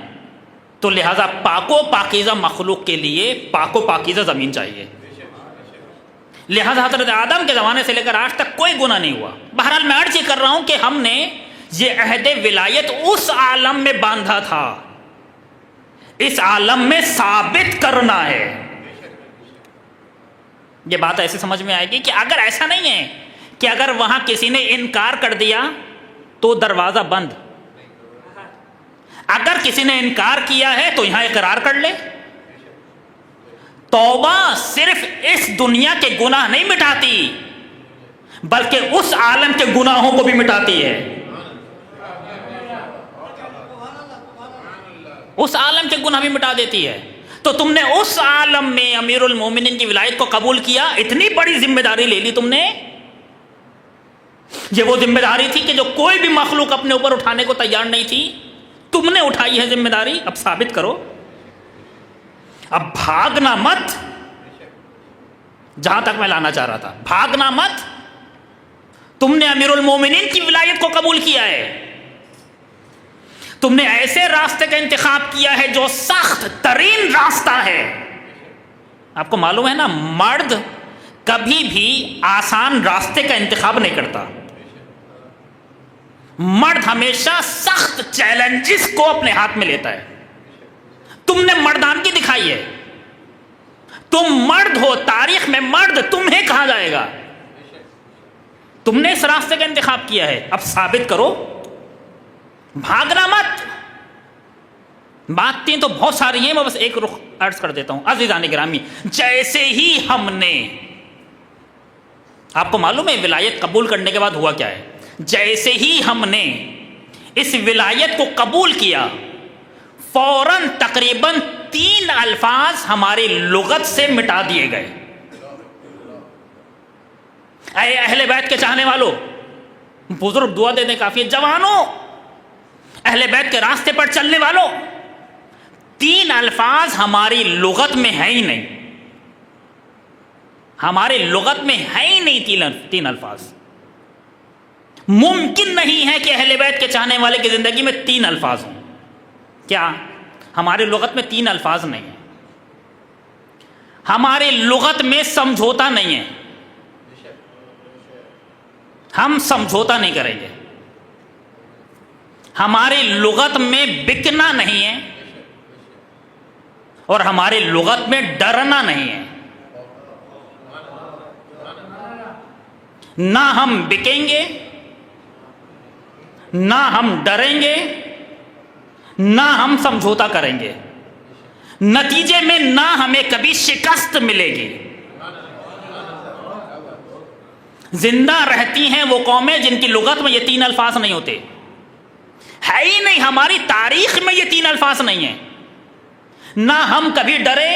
تو لہذا پاک و پاکیزہ مخلوق کے لیے پاک و پاکیزہ زمین چاہیے. لہذا حضرت آدم کے زمانے سے لے کر آج تک کوئی گناہ نہیں ہوا. بہرحال میں عرض یہ کر رہا ہوں کہ ہم نے یہ عہد ولایت اس عالم میں باندھا تھا، اس عالم میں ثابت کرنا ہے. یہ بات ایسے سمجھ میں آئے گی کہ اگر ایسا نہیں ہے کہ اگر وہاں کسی نے انکار کر دیا تو دروازہ بند، اگر کسی نے انکار کیا ہے تو یہاں اقرار کر لے. توبہ صرف اس دنیا کے گناہ نہیں مٹاتی بلکہ اس عالم کے گناہوں کو بھی مٹاتی ہے. اس عالم کے گناہ بھی مٹا دیتی ہے. تو تم نے اس عالم میں امیر المومنین کی ولایت کو قبول کیا، اتنی بڑی ذمہ داری لے لی تم نے. یہ وہ ذمہ داری تھی کہ جو کوئی بھی مخلوق اپنے اوپر اٹھانے کو تیار نہیں تھی، تم نے اٹھائی ہے ذمہ داری. اب ثابت کرو، اب بھاگنا مت. جہاں تک میں لانا چاہ رہا تھا، بھاگنا مت. تم نے امیر المومنین کی ولایت کو قبول کیا ہے، تم نے ایسے راستے کا انتخاب کیا ہے جو سخت ترین راستہ ہے. آپ کو معلوم ہے نا، مرد کبھی بھی آسان راستے کا انتخاب نہیں کرتا. مرد ہمیشہ سخت چیلنجز کو اپنے ہاتھ میں لیتا ہے. تم نے مردانگی دکھائی ہے، تم مرد ہو، تاریخ میں مرد تمہیں کہا جائے گا. تم نے اس راستے کا انتخاب کیا ہے، اب ثابت کرو. بھاگنا مت. باتیں تو بہت ساری ہیں، میں بس ایک رخ عرض کر دیتا ہوں. عزیزان گرامی، جیسے ہی ہم نے، آپ کو معلوم ہے ولایت قبول کرنے کے بعد ہوا کیا ہے؟ جیسے ہی ہم نے اس ولایت کو قبول کیا، فوراً تقریباً 3 الفاظ ہماری لغت سے مٹا دیے گئے. اے اہل بیت کے چاہنے والوں، بزرگ دعا دینے کافی ہے، جوانوں، اہل بیت کے راستے پر چلنے والوں، 3 الفاظ ہماری لغت میں ہے ہی نہیں. ہماری لغت میں ہے ہی نہیں 3 الفاظ. ممکن نہیں ہے کہ اہل بیت کے چاہنے والے کی زندگی میں 3 الفاظ ہوں. کیا ہماری لغت میں 3 الفاظ نہیں ہیں؟ ہماری لغت میں سمجھوتا نہیں ہے. ہم سمجھوتا نہیں کریں گے. ہماری لغت میں بکنا نہیں ہے اور ہماری لغت میں ڈرنا نہیں ہے. نہ ہم بکیں گے، نہ ہم ڈریں گے، نہ ہم سمجھوتا کریں گے. نتیجے میں نہ ہمیں کبھی شکست ملے گی. زندہ رہتی ہیں وہ قومیں جن کی لغت میں یہ 3 الفاظ نہیں ہوتے. ہے ہی نہیں، ہماری تاریخ میں یہ 3 الفاظ نہیں ہیں. نہ ہم کبھی ڈرے،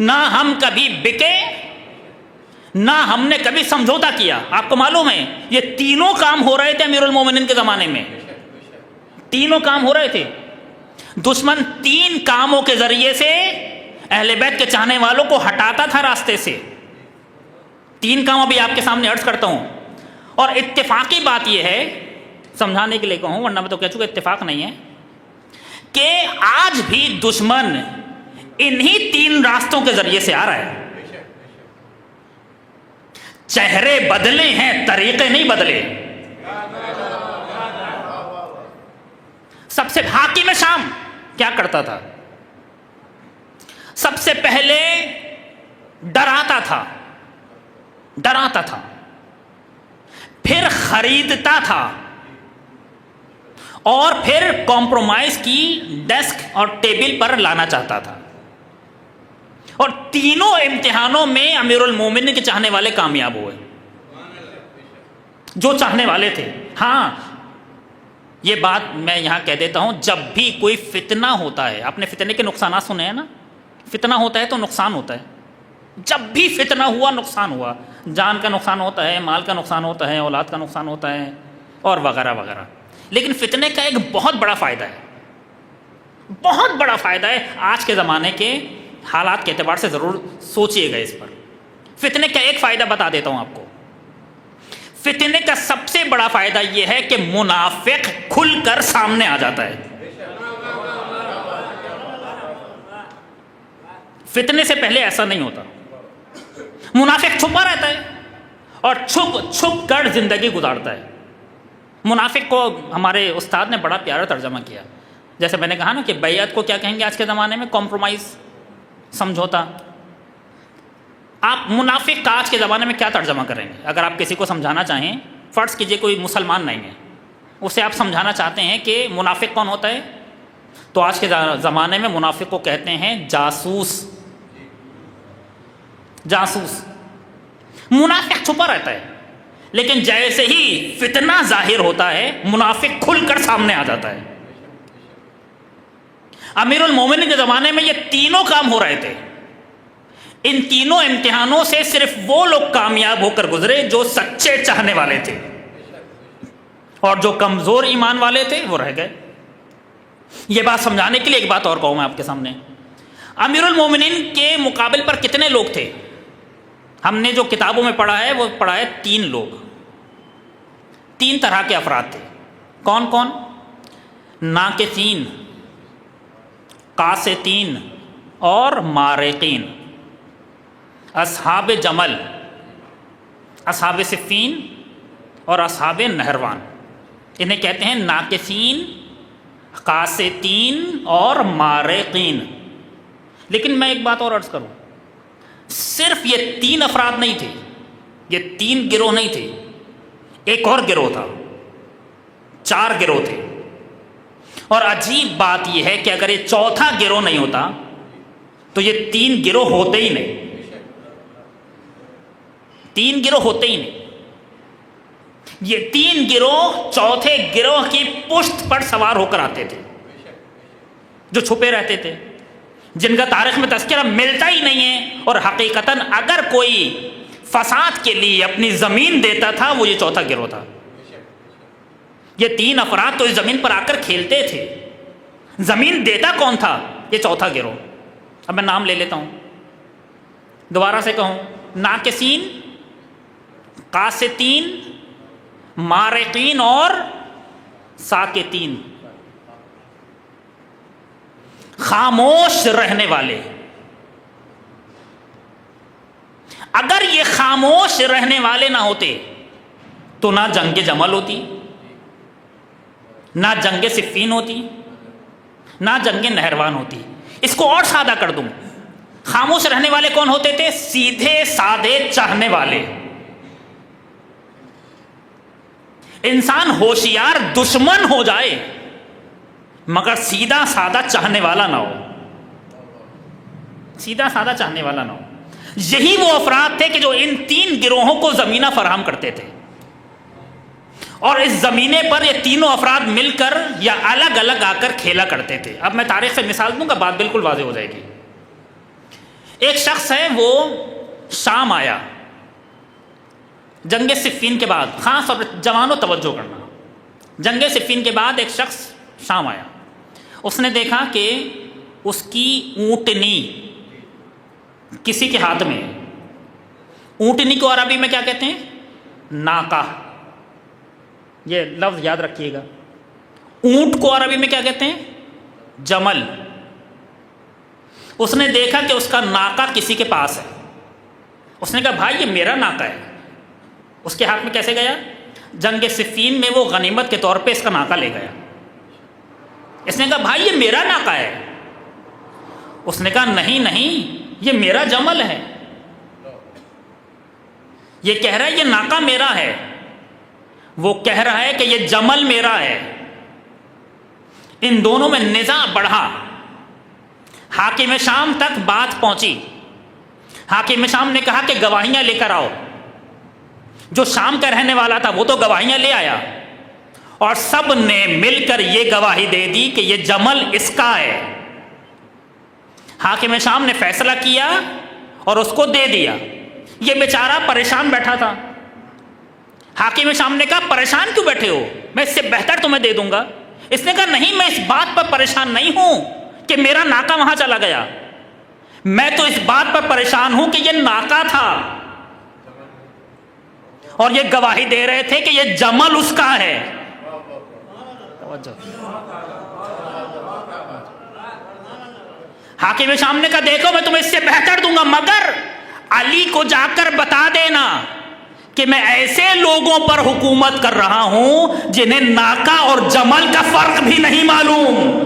نہ ہم کبھی بکے، نہ ہم نے کبھی سمجھوتا کیا. آپ کو معلوم ہے یہ تینوں کام ہو رہے تھے امیر المومنین کے زمانے میں. تینوں کام ہو رہے تھے. دشمن 3 کاموں کے ذریعے سے اہل بیت کے چاہنے والوں کو ہٹاتا تھا راستے سے. 3 کام ابھی آپ کے سامنے عرض کرتا ہوں. اور اتفاقی بات یہ ہے، سمجھانے کے لیے کہوں ورنہ میں تو کہہ چکا اتفاق نہیں ہے، کہ آج بھی دشمن انہی 3 راستوں کے ذریعے سے آ رہا ہے. چہرے بدلے ہیں، طریقے نہیں بدلے. سب سے حاکم شام کیا کرتا تھا؟ سب سے پہلے ڈراتا تھا، پھر خریدتا تھا، اور پھر کمپرومائز کی ڈیسک اور ٹیبل پر لانا چاہتا تھا. اور تینوں امتحانوں میں امیر المومنین کے چاہنے والے کامیاب ہوئے، جو چاہنے والے تھے. ہاں یہ بات میں یہاں کہہ دیتا ہوں، جب بھی کوئی فتنہ ہوتا ہے، آپ نے فتنے کے نقصانات سنے ہیں نا، فتنہ ہوتا ہے تو نقصان ہوتا ہے. جب بھی فتنہ ہوا نقصان ہوا، جان کا نقصان ہوتا ہے، مال کا نقصان ہوتا ہے، اولاد کا نقصان ہوتا ہے، اور وغیرہ وغیرہ. لیکن فتنے کا ایک بہت بڑا فائدہ ہے، بہت بڑا فائدہ ہے. آج کے زمانے کے حالات کے اعتبار سے ضرور سوچئے گا اس پر. فتنے کا ایک فائدہ بتا دیتا ہوں آپ کو. فتنے کا سب سے بڑا فائدہ یہ ہے کہ منافق کھل کر سامنے آ جاتا ہے. فتنے سے پہلے ایسا نہیں ہوتا. منافق چھپا رہتا ہے اور چھپ کر زندگی گزارتا ہے. منافق کو ہمارے استاد نے بڑا پیارا ترجمہ کیا. جیسے میں نے کہا نا کہ بیعت کو کیا کہیں گے آج کے زمانے میں؟ کمپرومائز، سمجھوتا. آپ منافق کا آج کے زمانے میں کیا ترجمہ کریں گے؟ اگر آپ کسی کو سمجھانا چاہیں، فرض کیجئے کوئی مسلمان نہیں ہے، اسے آپ سمجھانا چاہتے ہیں کہ منافق کون ہوتا ہے، تو آج کے زمانے میں منافق کو کہتے ہیں جاسوس. منافق چھپا رہتا ہے، لیکن جیسے ہی فتنہ ظاہر ہوتا ہے منافق کھل کر سامنے آ جاتا ہے. امیر المومنین کے زمانے میں یہ تینوں کام ہو رہے تھے. ان تینوں امتحانوں سے صرف وہ لوگ کامیاب ہو کر گزرے جو سچے چاہنے والے تھے، اور جو کمزور ایمان والے تھے وہ رہ گئے. یہ بات سمجھانے کے لیے ایک بات اور کہوں میں آپ کے سامنے. امیر المومنین کے مقابل پر کتنے لوگ تھے؟ ہم نے جو کتابوں میں پڑھا ہے وہ پڑھا ہے 3 لوگ. 3 طرح کے افراد تھے. کون کون؟ ناقصین، قاسطین اور مارقین. اصحاب جمل، اصحاب صفین اور اصحاب نہروان، انہیں کہتے ہیں ناقصین، قاسطین اور مارقین. لیکن میں ایک بات اور عرض کروں، صرف یہ 3 افراد نہیں تھے، یہ 3 گروہ نہیں تھے، ایک اور گروہ تھا، 4 گروہ تھے. اور عجیب بات یہ ہے کہ اگر یہ چوتھا گروہ نہیں ہوتا تو یہ 3 گروہ ہوتے ہی نہیں. 3 گروہ ہوتے ہی نہیں. یہ 3 گروہ چوتھے گروہ کی پشت پر سوار ہو کر آتے تھے، جو چھپے رہتے تھے، جن کا تاریخ میں تذکرہ ملتا ہی نہیں ہے. اور حقیقتاً اگر کوئی فساد کے لیے اپنی زمین دیتا تھا وہ یہ چوتھا گروہ تھا. یہ 3 افراد تو اس زمین پر آ کر کھیلتے تھے. زمین دیتا کون تھا؟ یہ چوتھا گروہ. اب میں نام لے لیتا ہوں، دوبارہ سے کہوں، ناقصین، قاسطین، مارقین اور ساکتین. خاموش رہنے والے. اگر یہ خاموش رہنے والے نہ ہوتے تو نہ جنگ جمل ہوتی، نہ جنگ صفین ہوتی، نہ جنگ نہروان ہوتی۔ اس کو اور سادہ کر دوں، خاموش رہنے والے کون ہوتے تھے؟ سیدھے سادے چاہنے والے۔ انسان ہوشیار دشمن ہو جائے مگر سیدھا سادہ چاہنے والا نہ ہو، سیدھا سادہ چاہنے والا نہ ہو۔ یہی وہ افراد تھے کہ جو ان تین گروہوں کو زمینہ فراہم کرتے تھے، اور اس زمینے پر یہ تینوں افراد مل کر یا الگ الگ آ کر کھیلا کرتے تھے۔ اب میں تاریخ سے مثال دوں گا، بات بالکل واضح ہو جائے گی۔ ایک شخص ہے، وہ شام آیا جنگ صفین کے بعد، خاص طور پر جوانوں توجہ کرنا، جنگ صفین کے بعد ایک شخص شام آیا، اس نے دیکھا کہ اس کی اونٹنی کسی کے ہاتھ میں ہے۔ اونٹنی کو عربی میں کیا کہتے ہیں؟ ناقہ، یہ لفظ یاد رکھیے گا۔ اونٹ کو عربی میں کیا کہتے ہیں؟ جمل۔ اس نے دیکھا کہ اس کا ناقہ کسی کے پاس ہے، اس نے کہا بھائی یہ میرا ناقہ ہے۔ اس کے ہاتھ میں کیسے گیا؟ جنگ صفین میں وہ غنیمت کے طور پہ اس کا ناقہ لے گیا۔ اس نے کہا بھائی یہ میرا ناقہ ہے۔ اس نے کہا نہیں نہیں، یہ میرا جمل ہے۔ یہ کہہ رہا ہے یہ ناقہ میرا ہے، وہ کہہ رہا ہے کہ یہ جمل میرا ہے۔ ان دونوں میں نزاع بڑھا، حاکم شام تک بات پہنچی۔ حاکم شام نے کہا کہ گواہیاں لے کر آؤ۔ جو شام کا رہنے والا تھا وہ تو گواہیاں لے آیا، اور سب نے مل کر یہ گواہی دے دی کہ یہ جمل اس کا ہے۔ حاکم شام نے فیصلہ کیا اور اس کو دے دیا۔ یہ بیچارہ پریشان بیٹھا تھا۔ حاکم شام نے کہا پریشان کیوں بیٹھے ہو، میں اس سے بہتر تمہیں دے دوں گا۔ اس نے کہا نہیں، میں اس بات پر پریشان نہیں ہوں کہ میرا ناقہ وہاں چلا گیا، میں تو اس بات پر پریشان ہوں کہ یہ ناقہ تھا اور یہ گواہی دے رہے تھے کہ یہ جمل اس کا ہے۔ حاکم شام نے کہا دیکھو میں تمہیں اس سے بہتر دوں گا، مگر علی کو جا کر بتا دینا کہ میں ایسے لوگوں پر حکومت کر رہا ہوں جنہیں ناقہ اور جمل کا فرق بھی نہیں معلوم،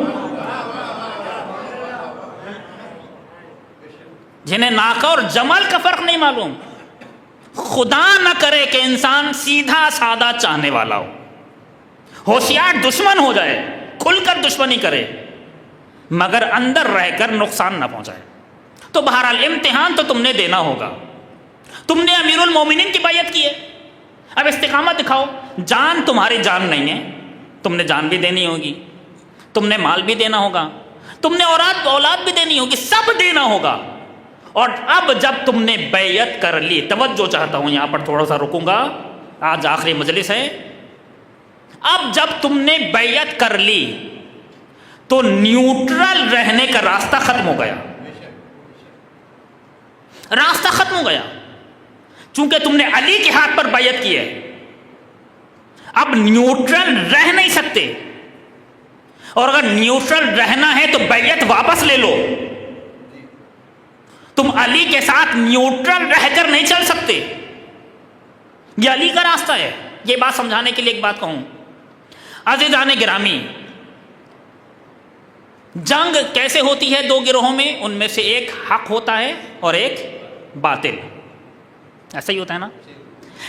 جنہیں ناقہ اور جمل کا فرق نہیں معلوم۔ خدا نہ کرے کہ انسان سیدھا سادہ چاہنے والا ہو، ہوشیار دشمن ہو جائے، کھل کر دشمنی کرے مگر اندر رہ کر نقصان نہ پہنچائے۔ تو بہرحال امتحان تو تم نے دینا ہوگا۔ تم نے امیر المومنین کی بیعت کی ہے، اب استقامت دکھاؤ۔ جان تمہاری جان نہیں ہے، تم نے جان بھی دینی ہوگی، تم نے مال بھی دینا ہوگا، تم نے اولاد بھی دینی ہوگی، سب دینا ہوگا۔ اور اب جب تم نے بیعت کر لی، توجہ چاہتا ہوں یہاں پر تھوڑا سا رکوں گا، آج آخری مجلس ہے۔ اب جب تم نے بیعت کر لی تو نیوٹرل رہنے کا راستہ ختم ہو گیا، راستہ ختم ہو گیا، چونکہ تم نے علی کے ہاتھ پر بیعت کی ہے۔ اب نیوٹرل رہ نہیں سکتے، اور اگر نیوٹرل رہنا ہے تو بیعت واپس لے لو۔ تم علی کے ساتھ نیوٹرل رہ کر نہیں چل سکتے، یہ علی کا راستہ ہے۔ یہ بات سمجھانے کے لیے ایک بات کہوں، عزیزان گرامی، جنگ کیسے ہوتی ہے دو گروہوں میں؟ ان میں سے ایک حق ہوتا ہے اور ایک باطل، ایسا ہی ہوتا ہے نا؟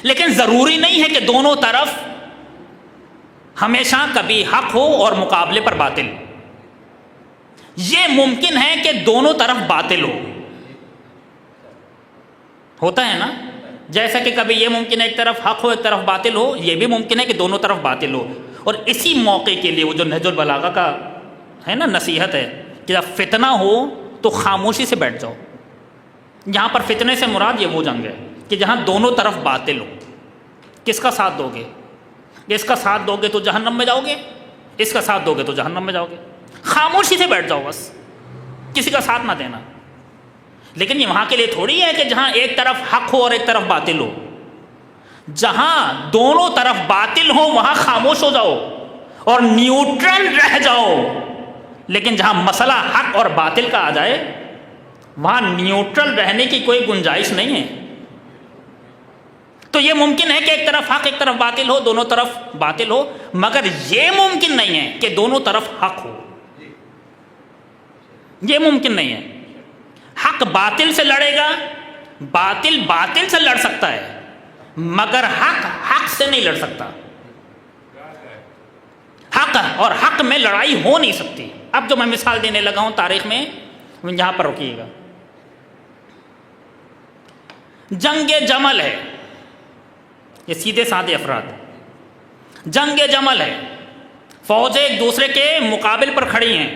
لیکن ضروری نہیں ہے کہ دونوں طرف ہمیشہ کبھی حق ہو اور مقابلے پر باطل۔ یہ ممکن ہے کہ دونوں طرف باطل ہوتا ہے نا، جیسا کہ کبھی یہ ممکن ہے ایک طرف حق ہو ایک طرف باطل ہو، یہ بھی ممکن ہے کہ دونوں طرف باطل ہو۔ اور اسی موقع کے لیے وہ جو نہج البلاغہ کا ہے نا نصیحت ہے کہ جب فتنہ ہو تو خاموشی سے بیٹھ جاؤ۔ یہاں پر فتنے سے مراد یہ وہ جنگ ہے کہ جہاں دونوں طرف باطل ہو۔ کس کا ساتھ دو گے؟ اس کا ساتھ دو گے تو جہنم میں جاؤ گے، اس کا ساتھ دو گے تو جہنم میں جاؤ گے۔ خاموشی سے بیٹھ جاؤ، بس کسی کا ساتھ نہ دینا۔ لیکن یہ وہاں کے لیے تھوڑی ہے کہ جہاں ایک طرف حق ہو اور ایک طرف باطل ہو۔ جہاں دونوں طرف باطل ہو وہاں خاموش ہو جاؤ اور نیوٹرل رہ جاؤ، لیکن جہاں مسئلہ حق اور باطل کا آ جائے وہاں نیوٹرل رہنے کی کوئی گنجائش نہیں ہے۔ تو یہ ممکن ہے کہ ایک طرف حق ایک طرف باطل ہو، دونوں طرف باطل ہو، مگر یہ ممکن نہیں ہے کہ دونوں طرف حق ہو. یہ ممکن نہیں ہے. حق باطل سے لڑے گا، باطل باطل سے لڑ سکتا ہے، مگر حق حق سے نہیں لڑ سکتا. حق اور حق میں لڑائی ہو نہیں سکتی. اب جو میں مثال دینے لگا ہوں تاریخ میں، یہاں پر رکیے گا. جنگ جمل ہے، یہ سیدھے سادے افراد. جنگ جمل ہے، فوجیں ایک دوسرے کے مقابل پر کھڑی ہیں.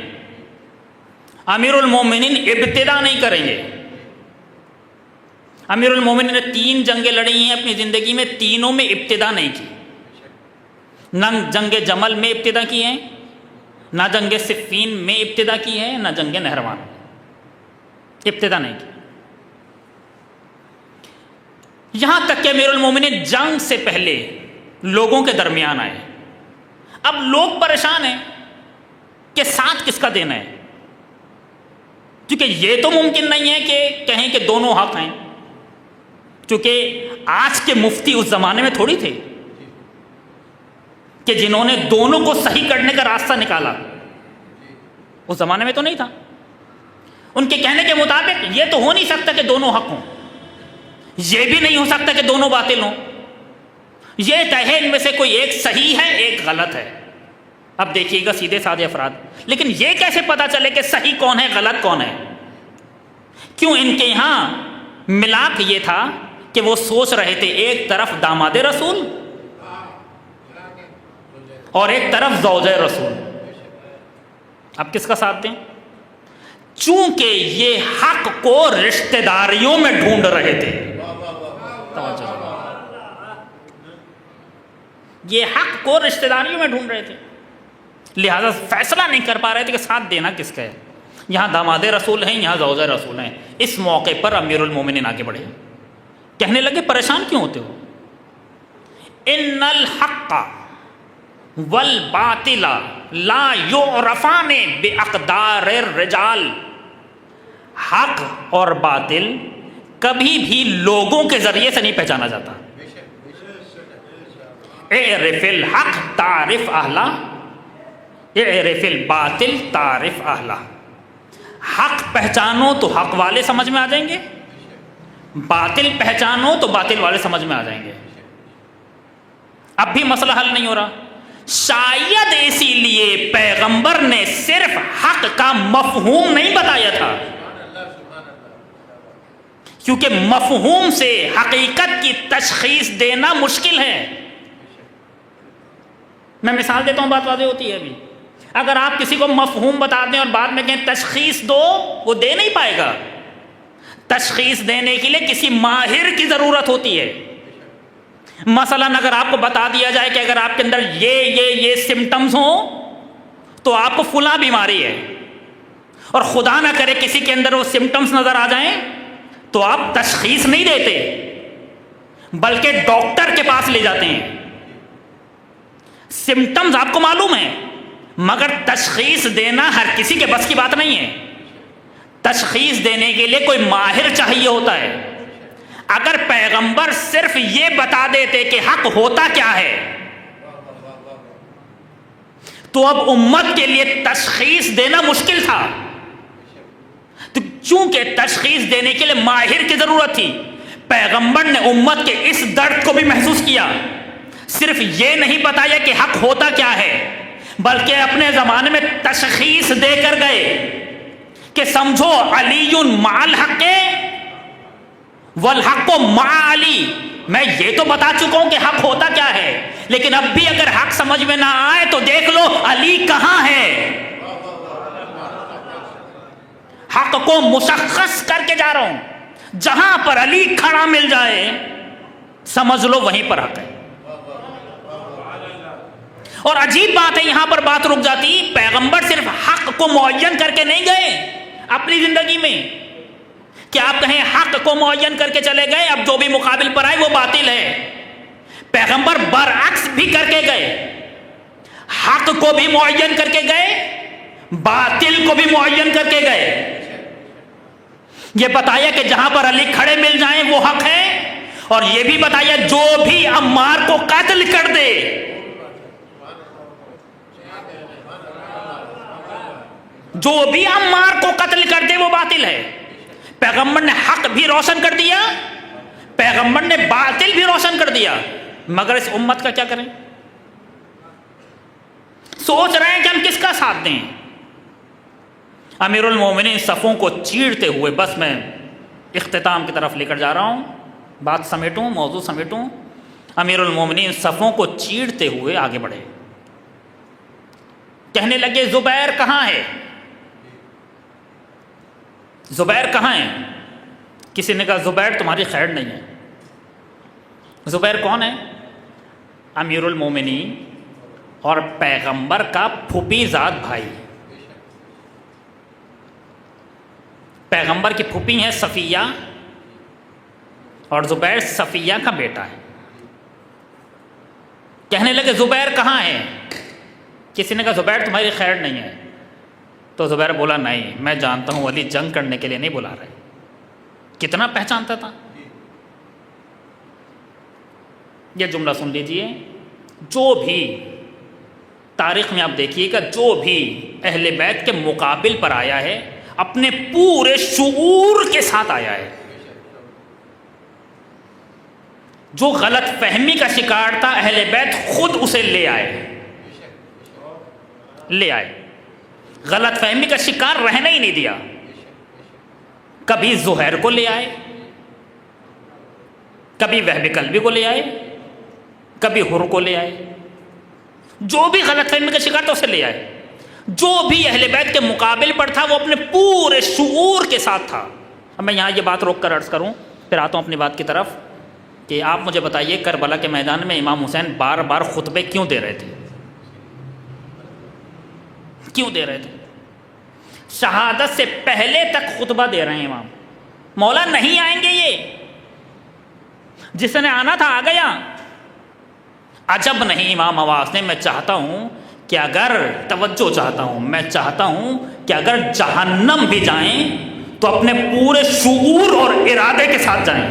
امیر المومنین ابتدا نہیں کریں گے. امیر المومنین نے 3 جنگیں لڑی ہیں اپنی زندگی میں، تینوں میں ابتدا نہیں کی. نہ جنگ جمل میں ابتدا کی ہے، نہ جنگ صفین میں ابتدا کی ہے، نہ جنگ نہروان میں ابتدا نہیں کی. یہاں تک کہ امیر المومنین جنگ سے پہلے لوگوں کے درمیان آئے. اب لوگ پریشان ہیں کہ ساتھ کس کا دینا ہے، کیونکہ یہ تو ممکن نہیں ہے کہ کہیں کہ دونوں حق ہیں، کیونکہ آج کے مفتی اس زمانے میں تھوڑی تھے کہ جنہوں نے دونوں کو صحیح کرنے کا راستہ نکالا. اس زمانے میں تو نہیں تھا. ان کے کہنے کے مطابق یہ تو ہو نہیں سکتا کہ دونوں حق ہوں، یہ بھی نہیں ہو سکتا کہ دونوں باطل ہوں. یہ طے ہے ان میں سے کوئی ایک صحیح ہے ایک غلط ہے. اب دیکھیے گا سیدھے سادے افراد، لیکن یہ کیسے پتا چلے کہ صحیح کون ہے غلط کون ہے؟ کیوں ان کے یہاں ملاپ یہ تھا کہ وہ سوچ رہے تھے ایک طرف داماد رسول اور ایک طرف زوج رسول، اب کس کا ساتھ دیں؟ چونکہ یہ حق کو رشتہ داریوں میں ڈھونڈ رہے تھے. یہ حق کو رشتہ داریوں میں ڈھونڈ رہے تھے، لہذا فیصلہ نہیں کر پا رہے تھے کہ ساتھ دینا کس کا ہے. یہاں داماد رسول ہیں، یہاں زوج رسول ہیں. اس موقع پر امیر المومنین آگے بڑھے، کہنے لگے پریشان کیوں ہوتے ہو؟ ان الحق والباطل لا یعرفان باقدار الرجال. حق اور باطل کبھی بھی لوگوں کے ذریعے سے نہیں پہچانا جاتا. اعرف الحق تعرف اہلا، اعرف الباطل تعرف اہلا. حق پہچانو تو حق والے سمجھ میں آ جائیں گے، باطل پہچانو تو باطل والے سمجھ میں آ جائیں گے. اب بھی مسئلہ حل نہیں ہو رہا. شاید اسی لیے پیغمبر نے صرف حق کا مفہوم نہیں بتایا تھا، کیونکہ مفہوم سے حقیقت کی تشخیص دینا مشکل ہے. میں مثال دیتا ہوں، بات واضح ہوتی ہے. ابھی اگر آپ کسی کو مفہوم بتا دیں اور بعد میں کہیں تشخیص دو، وہ دے نہیں پائے گا. تشخیص دینے کے لیے کسی ماہر کی ضرورت ہوتی ہے. مثلا اگر آپ کو بتا دیا جائے کہ اگر آپ کے اندر یہ سمٹمز ہوں تو آپ کو فلاں بیماری ہے، اور خدا نہ کرے کسی کے اندر وہ سمٹمز نظر آ جائیں تو آپ تشخیص نہیں دیتے بلکہ ڈاکٹر کے پاس لے جاتے ہیں. سمٹمز آپ کو معلوم ہے مگر تشخیص دینا ہر کسی کے بس کی بات نہیں ہے. تشخیص دینے کے لیے کوئی ماہر چاہیے ہوتا ہے. اگر پیغمبر صرف یہ بتا دیتے کہ حق ہوتا کیا ہے تو اب امت کے لیے تشخیص دینا مشکل تھا. تو چونکہ تشخیص دینے کے لیے ماہر کی ضرورت تھی، پیغمبر نے امت کے اس درد کو بھی محسوس کیا. صرف یہ نہیں بتایا کہ حق ہوتا کیا ہے بلکہ اپنے زمانے میں تشخیص دے کر گئے کہ سمجھو علی مع الحق والحق مع علی. میں یہ تو بتا چکا ہوں کہ حق ہوتا کیا ہے، لیکن اب بھی اگر حق سمجھ میں نہ آئے تو دیکھ لو علی کہاں ہے. حق کو مشخص کر کے جا رہا ہوں، جہاں پر علی کھڑا مل جائے سمجھ لو وہیں پر حق ہے. اور عجیب بات ہے، یہاں پر بات رک جاتی. پیغمبر صرف حق کو معین کر کے نہیں گئے اپنی زندگی میں کہ آپ کہیں حق کو معین کر کے چلے گئے اب جو بھی مقابل پر آئے وہ باطل ہے. پیغمبر برعکس بھی کر کے گئے، حق کو بھی معین کر کے گئے، باطل کو بھی معین کر کے گئے. یہ بتایا کہ جہاں پر علی کھڑے مل جائیں وہ حق ہے، اور یہ بھی بتایا جو بھی عمار کو قتل کر دے، جو بھی عمار کو قتل کر دے وہ باطل ہے۔ پیغمبر نے حق بھی روشن کر دیا، پیغمبر نے باطل بھی روشن کر دیا، مگر اس امت کا کیا کریں؟ سوچ رہے ہیں کہ ہم کس کا ساتھ دیں۔ امیر المومنین صفوں کو چیرتے ہوئے، بس میں اختتام کی طرف لے کر جا رہا ہوں، بات سمیٹوں، موضوع سمیٹوں۔ امیر المومنین صفوں کو چیرتے ہوئے آگے بڑھے، کہنے لگے زبیر کہاں ہے؟ زبیر کہاں ہے؟ کسی نے کہا زبیر تمہاری خیر نہیں ہے۔ زبیر کون ہے؟ امیر المومنین اور پیغمبر کا پھوپھی زاد بھائی، پیغمبر کی پھوپھی ہیں صفیہ، اور زبیر صفیہ کا بیٹا ہے۔ کہنے لگے زبیر کہاں ہے؟ کسی نے کہا زبیر تمہاری خیر نہیں ہے۔ تو زبیر بولا نہیں، میں جانتا ہوں علی جنگ کرنے کے لیے نہیں بلا رہے۔ کتنا پہچانتا تھا؟ یہ جملہ سن لیجئے، جو بھی تاریخ میں آپ دیکھیے گا، جو بھی اہل بیت کے مقابل پر آیا ہے اپنے پورے شعور کے ساتھ آیا ہے۔ جو غلط فہمی کا شکار تھا اہل بیت خود اسے لے آئے، غلط فہمی کا شکار رہنے ہی نہیں دیا۔ کبھی زہیر کو لے آئے، کبھی وہب کلبی کو لے آئے، کبھی حر کو لے آئے، جو بھی غلط فہمی کا شکار تھا اسے لے آئے۔ جو بھی اہل بیت کے مقابل پر تھا وہ اپنے پورے شعور کے ساتھ تھا۔ اب میں یہاں یہ بات روک کر عرض کروں، پھر آتا ہوں اپنی بات کی طرف، کہ آپ مجھے بتائیے کربلا کے میدان میں امام حسین بار بار خطبے کیوں دے رہے تھے؟ کیوں دے رہے تھے؟ شہادت سے پہلے تک خطبہ دے رہے ہیں امام، مولا نہیں آئیں گے، یہ جس نے آنا تھا آ گیا۔ عجب نہیں امام عواص نے، میں چاہتا ہوں کہ اگر توجہ چاہتا ہوں، میں چاہتا ہوں کہ اگر جہنم بھی جائیں تو اپنے پورے شعور اور ارادے کے ساتھ جائیں۔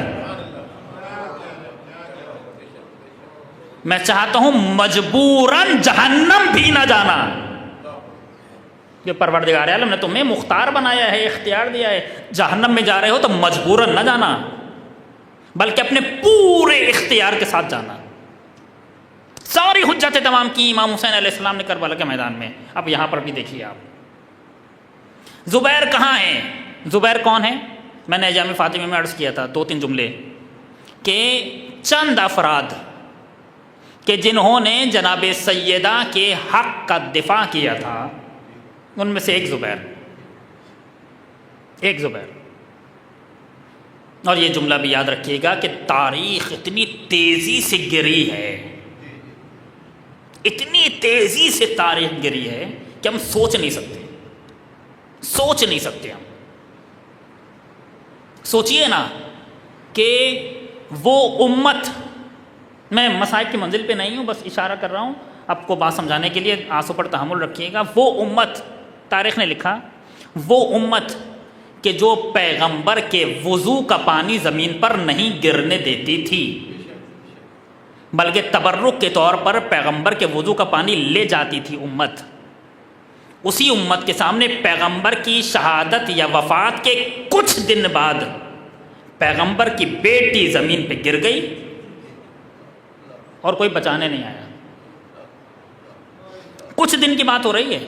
میں چاہتا ہوں مجبوراً جہنم بھی نہ جانا، کہ پروردگار عالم نے تمہیں مختار بنایا ہے، اختیار دیا ہے، جہنم میں جا رہے ہو تو مجبوراً نہ جانا، بلکہ اپنے پورے اختیار کے ساتھ جانا۔ ساری حجتیں تمام کی امام حسین علیہ السلام نے کربلا کے میدان میں۔ اب یہاں پر بھی دیکھیے آپ، زبیر کہاں ہے؟ زبیر کون ہے؟ میں نے ایام فاطمہ میں عرض کیا تھا 2-3 جملے، کہ چند افراد کہ جنہوں نے جناب سیدہ کے حق کا دفاع کیا تھا، ان میں سے ایک زبیر۔ اور یہ جملہ بھی یاد رکھیے گا کہ تاریخ اتنی تیزی سے گری ہے، اتنی تیزی سے تاریخ گری ہے کہ ہم سوچ نہیں سکتے ہم۔ سوچئے نا کہ وہ امت، میں مسائل کی منزل پہ نہیں ہوں، بس اشارہ کر رہا ہوں آپ کو بات سمجھانے کے لیے، آنسوں پر تحمل رکھیے گا۔ وہ امت، تاریخ نے لکھا، وہ امت کہ جو پیغمبر کے وضو کا پانی زمین پر نہیں گرنے دیتی تھی، بلکہ تبرک کے طور پر پیغمبر کے وضو کا پانی لے جاتی تھی امت، اسی امت کے سامنے پیغمبر کی شہادت یا وفات کے کچھ دن بعد پیغمبر کی بیٹی زمین پہ گر گئی اور کوئی بچانے نہیں آیا۔ کچھ دن کی بات ہو رہی ہے،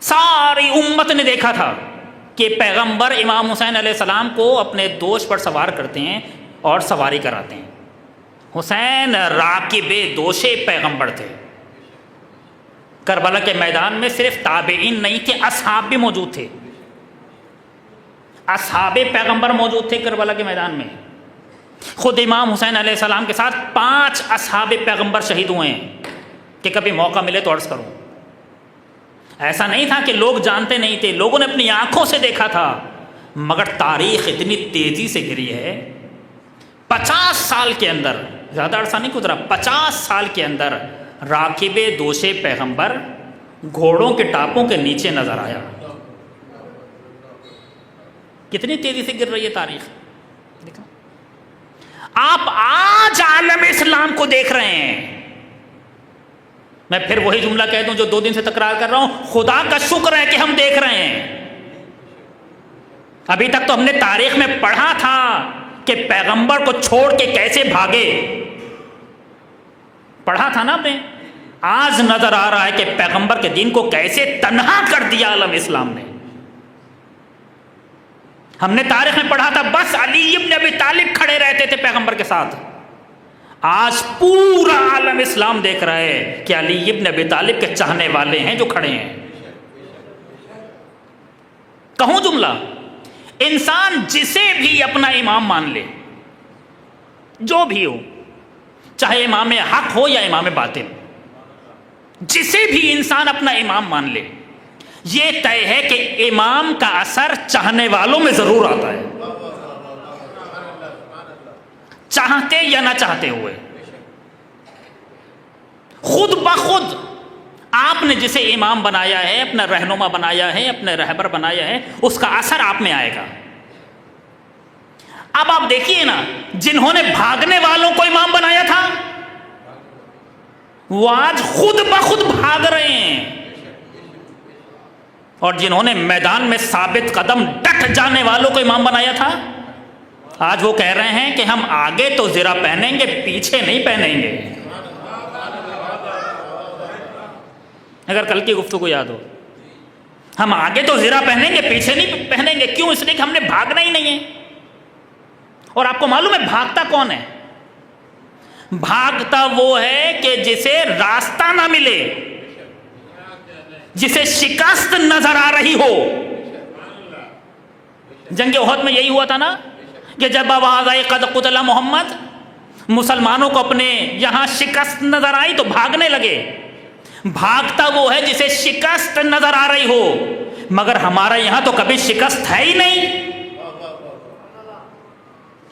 ساری امت نے دیکھا تھا کہ پیغمبر امام حسین علیہ السلام کو اپنے دوش پر سوار کرتے ہیں اور سواری کراتے ہیں۔ حسین راکب دوش پیغمبر تھے۔ کربلا کے میدان میں صرف تابعین نہیں تھے، اصحاب بھی موجود تھے، اصحاب پیغمبر موجود تھے کربلا کے میدان میں۔ خود امام حسین علیہ السلام کے ساتھ 5 اصحاب پیغمبر شہید ہوئے ہیں، کہ کبھی موقع ملے تو عرض کروں۔ ایسا نہیں تھا کہ لوگ جانتے نہیں تھے، لوگوں نے اپنی آنکھوں سے دیکھا تھا، مگر تاریخ اتنی تیزی سے گری ہے۔ 50 سال کے اندر، زیادہ عرصہ نہیں گزرا، 50 سال کے اندر راکب دوش پیغمبر گھوڑوں کے ٹاپوں کے نیچے نظر آیا۔ کتنی تیزی سے گر رہی ہے تاریخ، دیکھا آپ آج عالم اسلام کو دیکھ رہے ہیں. میں پھر وہی جملہ کہہ دوں جو 2 دن سے تکرار کر رہا ہوں، خدا کا شکر ہے کہ ہم دیکھ رہے ہیں. ابھی تک تو ہم نے تاریخ میں پڑھا تھا کہ پیغمبر کو چھوڑ کے کیسے بھاگے، پڑھا تھا نا ہم نے. آج نظر آ رہا ہے کہ پیغمبر کے دین کو کیسے تنہا کر دیا عالم اسلام نے. ہم نے تاریخ میں پڑھا تھا بس علی ابن ابی طالب کھڑے رہتے تھے پیغمبر کے ساتھ. آج پورا عالم اسلام دیکھ رہا ہے کہ علی ابن ابی طالب کے چاہنے والے ہیں جو کھڑے ہیں. کہوں جملہ، انسان جسے بھی اپنا امام مان لے، جو بھی ہو، چاہے امام حق ہو یا امام باطل، جسے بھی انسان اپنا امام مان لے، یہ طے ہے کہ امام کا اثر چاہنے والوں میں ضرور آتا ہے، چاہتے یا نہ چاہتے ہوئے. خود بخود آپ نے جسے امام بنایا ہے، اپنا رہنما بنایا ہے، اپنے رہبر بنایا ہے، اس کا اثر آپ میں آئے گا. اب آپ دیکھیے نا، جنہوں نے بھاگنے والوں کو امام بنایا تھا وہ آج خود بخود بھاگ رہے ہیں، اور جنہوں نے میدان میں ثابت قدم ڈٹ جانے والوں کو امام بنایا تھا آج وہ کہہ رہے ہیں کہ ہم آگے تو زرہ پہنیں گے، پیچھے نہیں پہنیں گے. اگر کل کی گفتگو یاد ہو، ہم آگے تو زرہ پہنیں گے، پیچھے نہیں پہنیں گے. کیوں؟ اس لیے کہ ہم نے بھاگنا ہی نہیں ہے. اور آپ کو معلوم ہے بھاگتا کون ہے؟ بھاگتا وہ ہے کہ جسے راستہ نہ ملے، جسے شکست نظر آ رہی ہو. جنگ احد میں یہی ہوا تھا نا کہ جب آواز آئی قد قتل محمد، مسلمانوں کو اپنے یہاں شکست نظر آئی تو بھاگنے لگے. بھاگتا وہ ہے جسے شکست نظر آ رہی ہو، مگر ہمارے یہاں تو کبھی شکست ہے ہی نہیں.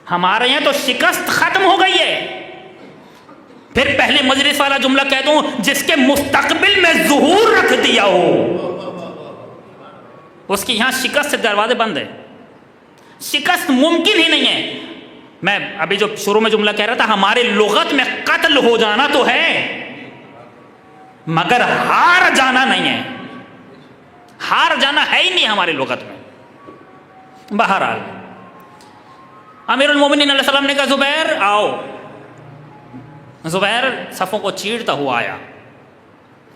ہمارے یہاں تو شکست ختم ہو گئی ہے. پھر پہلے مجلس والا جملہ کہہ دوں، جس کے مستقبل میں ظہور رکھ دیا ہو اس کی یہاں شکست سے دروازے بند ہے. شکست ممکن ہی نہیں ہے. میں ابھی جو شروع میں جملہ کہہ رہا تھا، ہمارے لغت میں قتل ہو جانا تو ہے مگر ہار جانا نہیں ہے. ہار جانا ہے ہی نہیں ہماری لغت میں. بہرحال امیر المومنین علیہ السلام نے کہا زبیر آؤ. زبیر صفوں کو چیرتا ہوا آیا.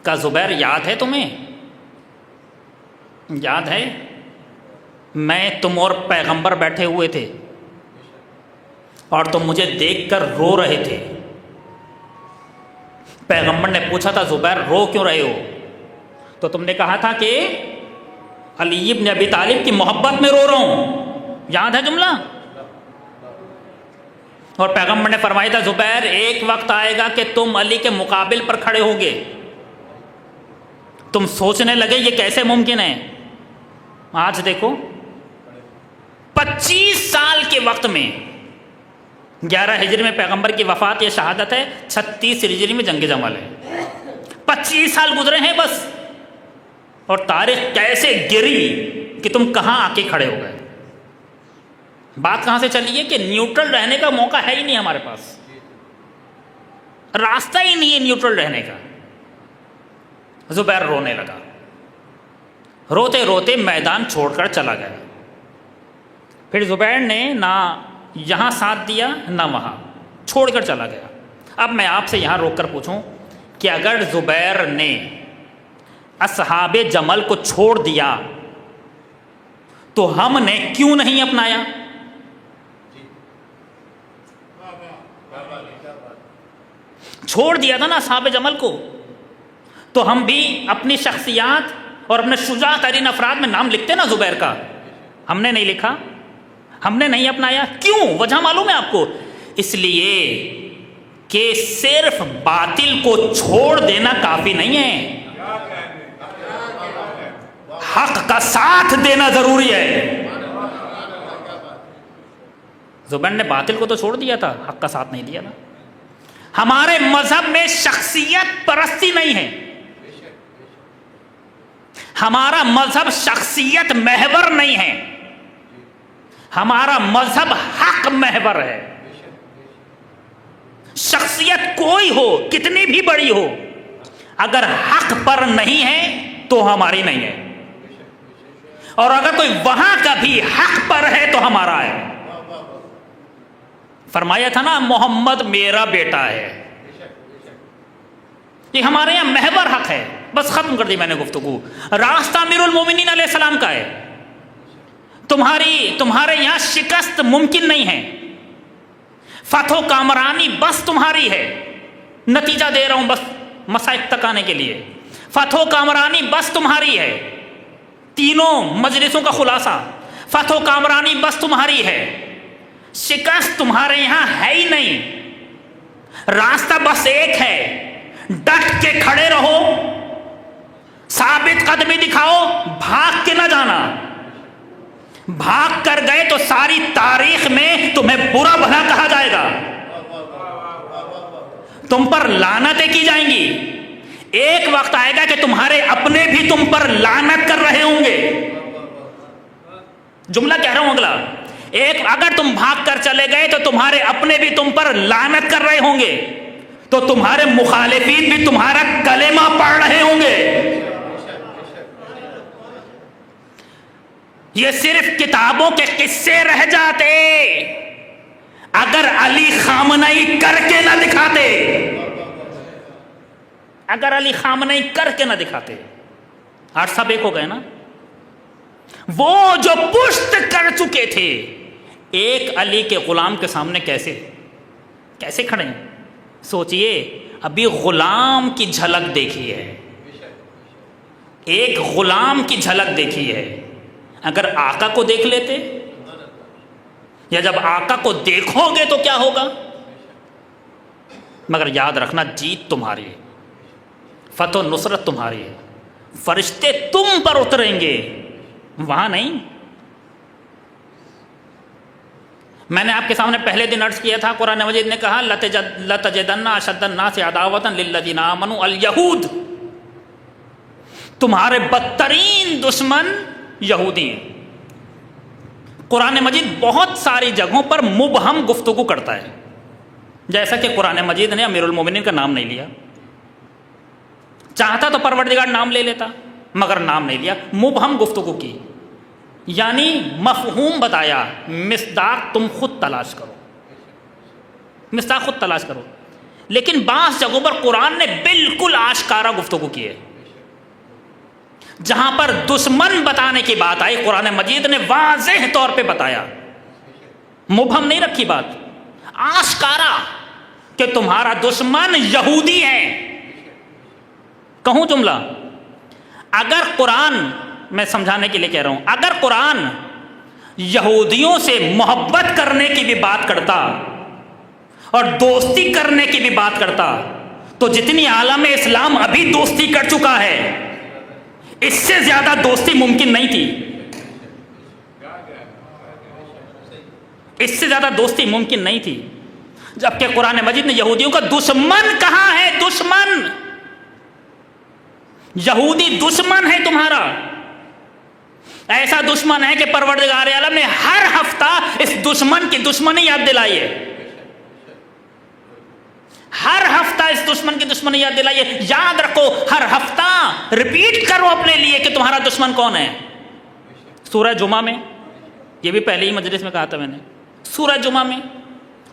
کہا زبیر یاد ہے تمہیں؟ یاد ہے، میں تم اور پیغمبر بیٹھے ہوئے تھے اور تم مجھے دیکھ کر رو رہے تھے. پیغمبر نے پوچھا تھا زبیر رو کیوں رہے ہو؟ تو تم نے کہا تھا کہ علی ابن ابی طالب کی محبت میں رو رہا ہوں. یاد ہے جملہ؟ اور پیغمبر نے فرمایا تھا زبیر ایک وقت آئے گا کہ تم علی کے مقابل پر کھڑے ہوگے. تم سوچنے لگے یہ کیسے ممکن ہے. آج دیکھو 25 سال کے وقت میں، 11 ہجری میں پیغمبر کی وفات یا شہادت ہے، 36 ہجری میں جنگ جمل ہے. 25 سال گزرے ہیں بس، اور تاریخ کیسے گری کہ تم کہاں آ کے کھڑے ہو گئے. بات کہاں سے چلی ہے کہ نیوٹرل رہنے کا موقع ہے ہی نہیں ہمارے پاس، راستہ ہی نہیں ہے نیوٹرل رہنے کا. زبیر رونے لگا، روتے روتے میدان چھوڑ کر چلا گیا. پھر زبیر نے نہ یہاں ساتھ دیا نہ وہاں، چھوڑ کر چلا گیا. اب میں آپ سے یہاں روک کر پوچھوں کہ اگر زبیر نے اصحاب جمل کو چھوڑ دیا تو ہم نے کیوں نہیں اپنایا؟ چھوڑ دیا تھا نا اصحاب جمل کو، تو ہم بھی اپنی شخصیات اور اپنے شجاع ترین افراد میں نام لکھتے نا زبیر کا. ہم نے نہیں لکھا، ہم نے نہیں اپنایا. کیوں؟ وجہ معلوم ہے آپ کو. اس لیے کہ صرف باطل کو چھوڑ دینا کافی نہیں ہے، حق کا ساتھ دینا ضروری ہے. زبیر نے باطل کو تو چھوڑ دیا تھا، حق کا ساتھ نہیں دیا تھا. ہمارے مذہب میں شخصیت پرستی نہیں ہے. ہمارا مذہب شخصیت محور نہیں ہے، ہمارا مذہب حق محور ہے. شخصیت کوئی ہو، کتنی بھی بڑی ہو، اگر حق پر نہیں ہے تو ہماری نہیں ہے، اور اگر کوئی وہاں کا بھی حق پر ہے تو ہمارا ہے۔ فرمایا تھا نا محمد میرا بیٹا ہے، یہ ہمارے یہاں محور حق ہے۔ بس ختم کر دی میں نے گفتگو۔ راستہ امیر المومنین علیہ السلام کا ہے، تمہارے یہاں شکست ممکن نہیں ہے، فتح و کامرانی بس تمہاری ہے۔ نتیجہ دے رہا ہوں بس مسائل تک آنے کے لیے، فتح و کامرانی بس تمہاری ہے۔ تینوں مجلسوں کا خلاصہ، فتح و کامرانی بس تمہاری ہے، شکست تمہارے یہاں ہے ہی نہیں۔ راستہ بس ایک ہے، ڈٹ کے کھڑے رہو، ثابت قدمی دکھاؤ، بھاگ کے نہ جانا۔ بھاگ کر گئے تو ساری تاریخ میں تمہیں برا بھلا کہا جائے گا، تم پر لعنتیں کی جائیں گی۔ ایک وقت آئے گا کہ تمہارے اپنے بھی تم پر لعنت کر رہے ہوں گے۔ جملہ کہہ رہا ہوں اگلا، اگر تم بھاگ کر چلے گئے تو تمہارے اپنے بھی تم پر لعنت کر رہے ہوں گے، تو تمہارے مخالفین بھی تمہارا کلمہ پڑھ رہے ہوں گے۔ یہ صرف کتابوں کے قصے رہ جاتے اگر علی خامنئی کر کے نہ دکھاتے، اگر علی خامنئی کر کے نہ دکھاتے۔ آج سب ایک ہو گئے نا، وہ جو پشت کر چکے تھے ایک علی کے غلام کے سامنے کیسے کھڑے ہیں؟ سوچئے، ابھی غلام کی جھلک دیکھی ہے، ایک غلام کی جھلک دیکھی ہے۔ اگر آقا کو دیکھ لیتے، یا جب آقا کو دیکھو گے تو کیا ہوگا؟ مگر یاد رکھنا، جیت تمہاری ہے، فتح و نصرت تمہاری ہے، فرشتے تم پر اتریں گے، وہاں نہیں۔ میں نے آپ کے سامنے پہلے دن عرض کیا تھا، قرآن مجید نے کہا لَتَجِدَنَّ أَشَدَّ النَّاسِ عَدَاوَةً لِلَّذِينَ آمَنُوا الْيَهُودُ، تمہارے بدترین دشمن یہودی ہیں۔ قرآن مجید بہت ساری جگہوں پر مبہم گفتگو کرتا ہے، جیسا کہ قرآن مجید نے امیر المومنین کا نام نہیں لیا، چاہتا تو پروردگار نام لے لیتا مگر نام نہیں لیا، مبہم گفتگو کی، یعنی مفہوم بتایا۔ مصداق تم خود تلاش کرو، مصداق خود تلاش کرو، لیکن بعض جگہوں پر قرآن نے بالکل آشکارا گفتگو کی ہے۔ جہاں پر دشمن بتانے کی بات آئی، قرآن مجید نے واضح طور پہ بتایا، مبہم نہیں رکھی بات، آشکارا کہ تمہارا دشمن یہودی ہے۔ کہوں جملہ، اگر قرآن، میں سمجھانے کے لیے کہہ رہا ہوں، اگر قرآن یہودیوں سے محبت کرنے کی بھی بات کرتا اور دوستی کرنے کی بھی بات کرتا، تو جتنی عالم اسلام ابھی دوستی کر چکا ہے، اس سے زیادہ دوستی ممکن نہیں تھی، اس سے زیادہ دوستی ممکن نہیں تھی۔ جبکہ قرآن مجید نے یہودیوں کا دشمن کہا ہے، دشمن، یہودی دشمن ہے تمہارا، ایسا دشمن ہے کہ پروردگار عالم نے ہر ہفتہ اس دشمن کی دشمنی یاد دلائی ہے، ہر ہفتہ اس دشمن کی دشمنی یاد دلائیے۔ یاد رکھو، ہر ہفتہ ریپیٹ کرو اپنے لیے کہ تمہارا دشمن کون ہے۔ سورہ جمعہ میں، یہ بھی پہلے ہی مجلس میں کہا تھا میں نے، سورہ جمعہ میں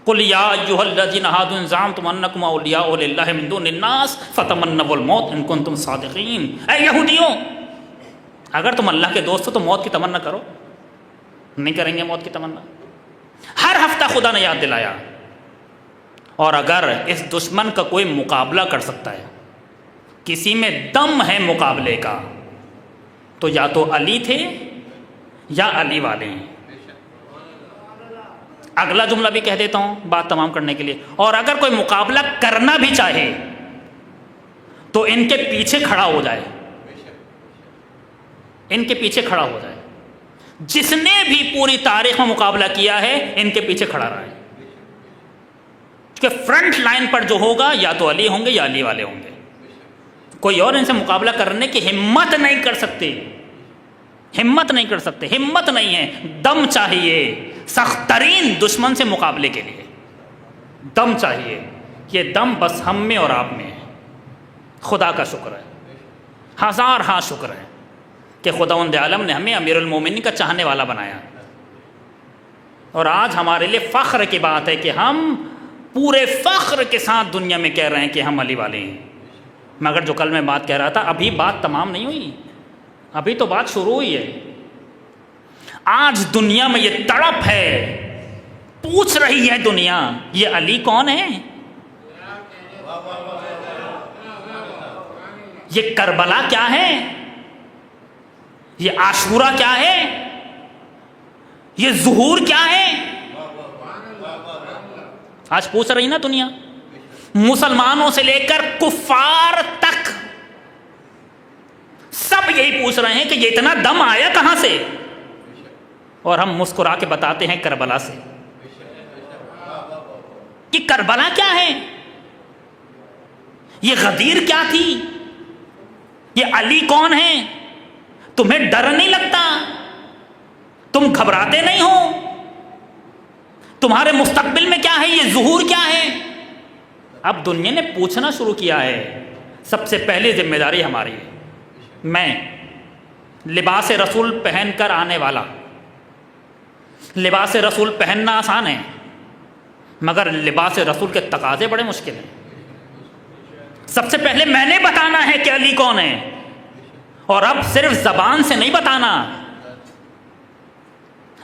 قُلْ يَا أَيُّهَا الَّذِينَ هَادُوا إِن زَعَمْتُمْ أَنَّكُمْ أَوْلِيَاءُ لِلَّهِ مِن دُونِ النَّاسِ فَتَمَنَّوُا الْمَوْتَ إِن كُنتُمْ صَادِقِينَ۔ اے یہودیوں، اگر تم اللہ کے دوست ہو تو موت کی تمنا کرو، نہیں کریں گے موت کی تمنا۔ ہر ہفتہ خدا نے یاد دلایا۔ اور اگر اس دشمن کا کوئی مقابلہ کر سکتا ہے، کسی میں دم ہے مقابلے کا، تو یا تو علی تھے یا علی والے ہیں۔ اگلا جملہ بھی کہہ دیتا ہوں بات تمام کرنے کے لیے، اور اگر کوئی مقابلہ کرنا بھی چاہے تو ان کے پیچھے کھڑا ہو جائے، ان کے پیچھے کھڑا ہو جائے۔ جس نے بھی پوری تاریخ میں مقابلہ کیا ہے، ان کے پیچھے کھڑا رہا ہے، کہ فرنٹ لائن پر جو ہوگا یا تو علی ہوں گے یا علی والے ہوں گے، کوئی اور ان سے مقابلہ کرنے کی ہمت نہیں کر سکتے، ہمت نہیں کر سکتے، ہمت نہیں ہے، دم چاہیے سخت ترین دشمن سے مقابلے کے لیے، دم چاہیے۔ یہ دم بس ہم میں اور آپ میں ہے۔ خدا کا شکر ہے، ہزار ہاں شکر ہے کہ خداوند عالم نے ہمیں امیر المومنین کا چاہنے والا بنایا، اور آج ہمارے لیے فخر کی بات ہے کہ ہم پورے فخر کے ساتھ دنیا میں کہہ رہے ہیں کہ ہم علی والے ہیں۔ مگر جو کل میں بات کہہ رہا تھا، ابھی بات تمام نہیں ہوئی، ابھی تو بات شروع ہوئی ہے۔ آج دنیا میں یہ تڑپ ہے، پوچھ رہی ہے دنیا یہ علی کون ہے، یہ کربلا کیا ہے، یہ عاشورہ کیا ہے، یہ ظہور کیا ہے۔ آج پوچھ رہی نا دنیا، مسلمانوں سے لے کر کفار تک سب یہی پوچھ رہے ہیں کہ یہ اتنا دم آیا کہاں سے، اور ہم مسکرا کے بتاتے ہیں کربلا سے۔ کہ کربلا کیا ہے، یہ غدیر کیا تھی، یہ علی کون ہے، تمہیں ڈر نہیں لگتا، تم گھبراتے نہیں ہو، تمہارے مستقبل میں کیا ہے، یہ ظہور کیا ہے۔ اب دنیا نے پوچھنا شروع کیا ہے۔ سب سے پہلی ذمہ داری ہماری ہے، میں لباس رسول پہن کر آنے والا، لباس رسول پہننا آسان ہے مگر لباس رسول کے تقاضے بڑے مشکل ہیں۔ سب سے پہلے میں نے بتانا ہے کہ علی کون ہے، اور اب صرف زبان سے نہیں بتانا،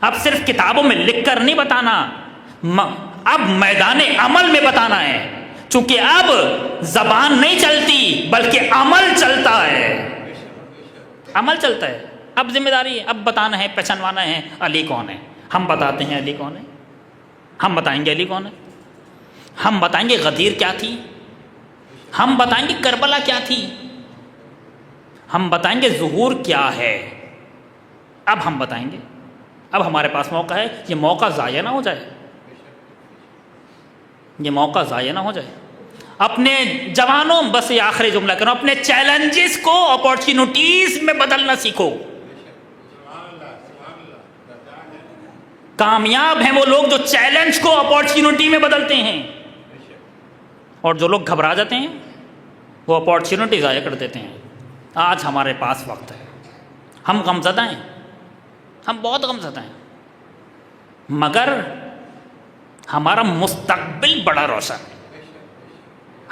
اب صرف کتابوں میں لکھ کر نہیں بتانا، اب میدان عمل میں بتانا ہے، چونکہ اب زبان نہیں چلتی بلکہ عمل چلتا ہے، عمل چلتا ہے۔ اب ذمہ داری ہے، اب بتانا ہے، پہچانوانا ہے علی کون ہے۔ ہم بتاتے ہیں علی کون ہے، ہم بتائیں گے علی کون ہے، ہم بتائیں گے غدیر کیا تھی، ہم بتائیں گے کربلا کیا تھی، ہم بتائیں گے ظہور کیا ہے۔ اب ہم بتائیں گے، اب ہمارے پاس موقع ہے، یہ موقع ضائع نہ ہو جائے، یہ موقع ضائع نہ ہو جائے۔ اپنے جوانوں، بس یہ آخری جملہ کرو، اپنے چیلنجز کو اپارچونٹیز میں بدلنا سیکھو۔ کامیاب ہیں وہ لوگ جو چیلنج کو اپارچونٹی میں بدلتے ہیں، اور جو لوگ گھبرا جاتے ہیں وہ اپارچونٹی ضائع کر دیتے ہیں۔ آج ہمارے پاس وقت ہے، ہم غمزدہ ہیں، ہم بہت غمزدہ ہیں، مگر ہمارا مستقبل بڑا روشن ہے،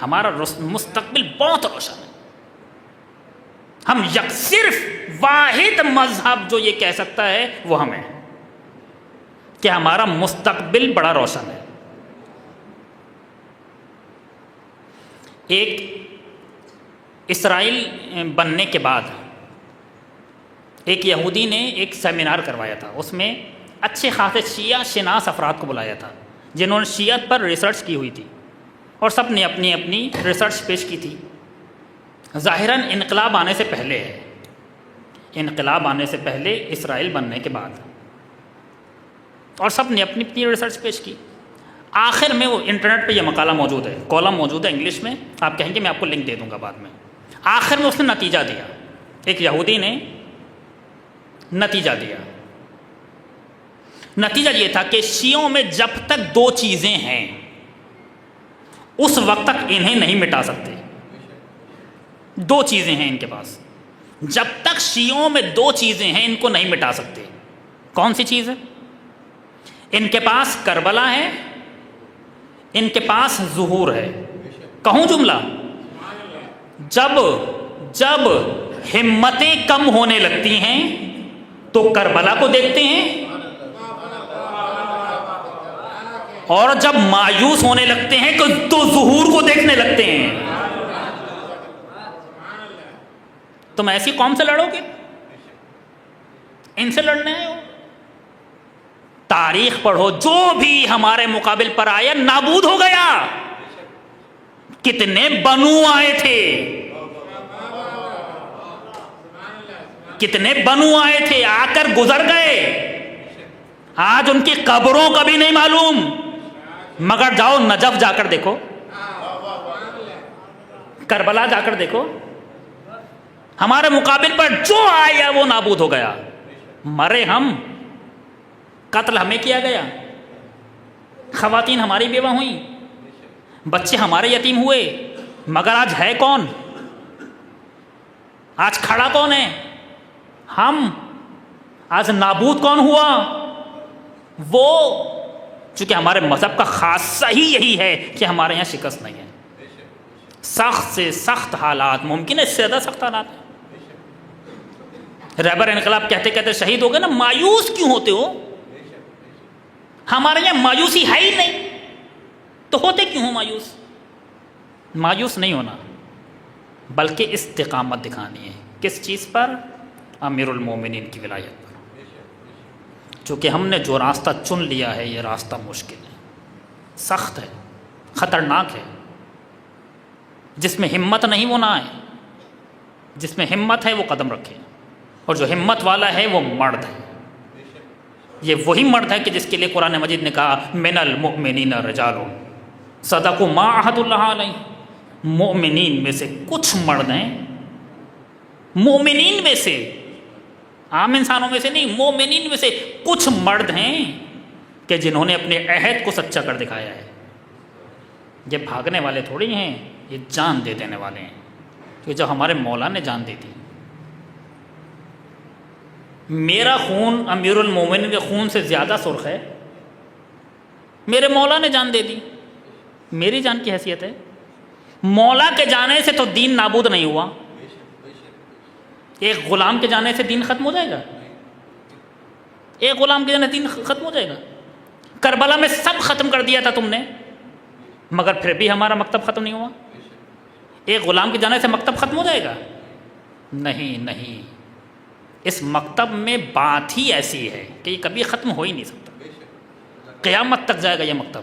ہمارا مستقبل بہت روشن ہے۔ ہم صرف واحد مذہب جو یہ کہہ سکتا ہے وہ ہمیں، کہ ہمارا مستقبل بڑا روشن ہے۔ ایک اسرائیل بننے کے بعد ایک یہودی نے ایک سیمینار کروایا تھا، اس میں اچھے خاصے شیعہ شناس افراد کو بلایا تھا جنہوں نے شیعت پر ریسرچ کی ہوئی تھی، اور سب نے اپنی اپنی ریسرچ پیش کی تھی۔ ظاہراً انقلاب آنے سے پہلے ہے، انقلاب آنے سے پہلے، اسرائیل بننے کے بعد، اور سب نے اپنی اپنی ریسرچ پیش کی۔ آخر میں وہ انٹرنیٹ پہ یہ مقالہ موجود ہے، کالم موجود ہے انگلش میں، آپ کہیں گے میں آپ کو لنک دے دوں گا بعد میں۔ آخر میں اس نے نتیجہ دیا، ایک یہودی نے نتیجہ دیا، نتیجہ یہ تھا کہ شیعوں میں جب تک دو چیزیں ہیں اس وقت تک انہیں نہیں مٹا سکتے۔ دو چیزیں ہیں ان کے پاس، جب تک شیعوں میں دو چیزیں ہیں ان کو نہیں مٹا سکتے۔ کون سی چیز ہے؟ ان کے پاس کربلا ہے، ان کے پاس ظہور ہے۔ کہوں جملہ، جب ہمتیں کم ہونے لگتی ہیں تو کربلا کو دیکھتے ہیں، اور جب مایوس ہونے لگتے ہیں تو ظہور کو دیکھنے لگتے ہیں۔ تم ایسی قوم سے لڑو گے، ان سے لڑنے آئے ہو؟ تاریخ پڑھو، جو بھی ہمارے مقابل پر آیا نابود ہو گیا۔ کتنے بنو آئے تھے، کتنے بنو آئے تھے، آ کر گزر گئے، آج ان کی قبروں کا بھی نہیں معلوم۔ مگر جاؤ نجف جا کر دیکھو، کربلا جا کر دیکھو، ہمارے مقابل پر جو آیا وہ نابود ہو گیا۔ مرے ہم، قتل ہمیں کیا گیا، خواتین ہماری بیوہ ہوئیں، بچے ہمارے یتیم ہوئے، مگر آج ہے کون؟ آج کھڑا کون ہے؟ ہم۔ آج نابود کون ہوا؟ وہ۔ چونکہ ہمارے مذہب کا خاصہ ہی یہی ہے کہ ہمارے یہاں شکست نہیں ہے، سخت سے سخت حالات ممکن ہے، اس سے زیادہ سخت حالات ہیں۔ رہبر انقلاب کہتے کہتے شہید ہو گئے نا، مایوس کیوں ہوتے ہو؟ ہمارے یہاں مایوسی ہے ہی نہیں، تو ہوتے کیوں ہو مایوس؟ مایوس نہیں ہونا، بلکہ استقامت دکھانی ہے۔ کس چیز پر؟ امیر المومنین کی ولایت پر۔ چونکہ ہم نے جو راستہ چن لیا ہے یہ راستہ مشکل ہے، سخت ہے، خطرناک ہے۔ جس میں ہمت نہیں وہ نہ آئے، جس میں ہمت ہے وہ قدم رکھے، اور جو ہمت والا ہے وہ مرد ہے۔ یہ وہی مرد ہے کہ جس کے لیے قرآن مجید نے کہا من المؤمنین رجال صدقوا ما عہد اللہ علیہ۔ مومنین میں سے کچھ مرد ہیں، مومنین میں سے، عام انسانوں میں سے نہیں، مومنین میں سے کچھ مرد ہیں کہ جنہوں نے اپنے عہد کو سچا کر دکھایا ہے۔ یہ بھاگنے والے تھوڑی ہیں، یہ جان دے دینے والے ہیں، کہ جب ہمارے مولا نے جان دی تھی۔ میرا خون امیر المومنین کے خون سے زیادہ سرخ ہے، میرے مولا نے جان دے دی، میری جان کی حیثیت ہے۔ مولا کے جانے سے تو دین نابود نہیں ہوا، ایک غلام کے جانے سے دین ختم ہو جائے گا؟ ایک غلام کے جانے سے دین ختم ہو جائے گا؟ کربلا میں سب ختم کر دیا تھا تم نے، مگر پھر بھی ہمارا مکتب ختم نہیں ہوا۔ ایک غلام کے جانے سے مکتب ختم ہو جائے گا؟ نہیں نہیں، اس مکتب میں بات ہی ایسی ہے کہ یہ کبھی ختم ہو ہی نہیں سکتا، قیامت تک جائے گا یہ مکتب،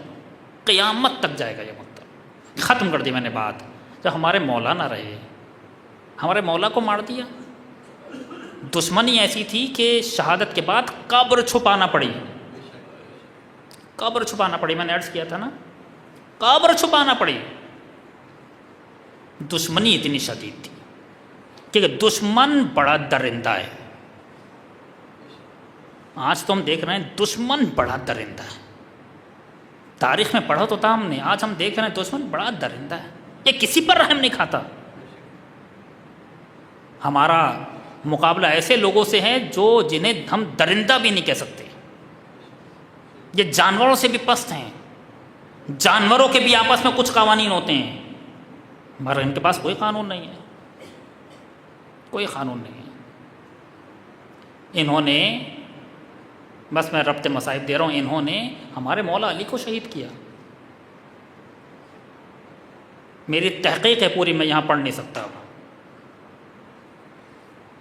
قیامت تک جائے گا یہ مکتب۔ ختم کر دی میں نے بات، جب ہمارے مولا نہ رہے، ہمارے مولا کو مار دیا۔ دشمنی ایسی تھی کہ شہادت کے بعد قبر چھپانا پڑی، قبر چھپانا پڑی، میں نے عرض کیا تھا نا، قبر چھپانا پڑی۔ دشمنی اتنی شدید تھی کہ دشمن بڑا درندہ ہے۔ آج تو ہم دیکھ رہے ہیں دشمن بڑا درندہ ہے، تاریخ میں پڑھا تو تھا ہم نے، آج ہم دیکھ رہے ہیں دشمن بڑا درندہ ہے، یہ کسی پر رحم نہیں کھاتا۔ ہمارا مقابلہ ایسے لوگوں سے ہے جنہیں ہم درندہ بھی نہیں کہہ سکتے، یہ جانوروں سے بھی پست ہیں، جانوروں کے بھی آپس میں کچھ قوانین ہوتے ہیں، مگر ان کے پاس کوئی قانون نہیں ہے، کوئی قانون نہیں ہے۔ انہوں نے، بس میں ربط مصائب دے رہا ہوں، انہوں نے ہمارے مولا علی کو شہید کیا۔ میری تحقیق ہے پوری، میں یہاں پڑھ نہیں سکتا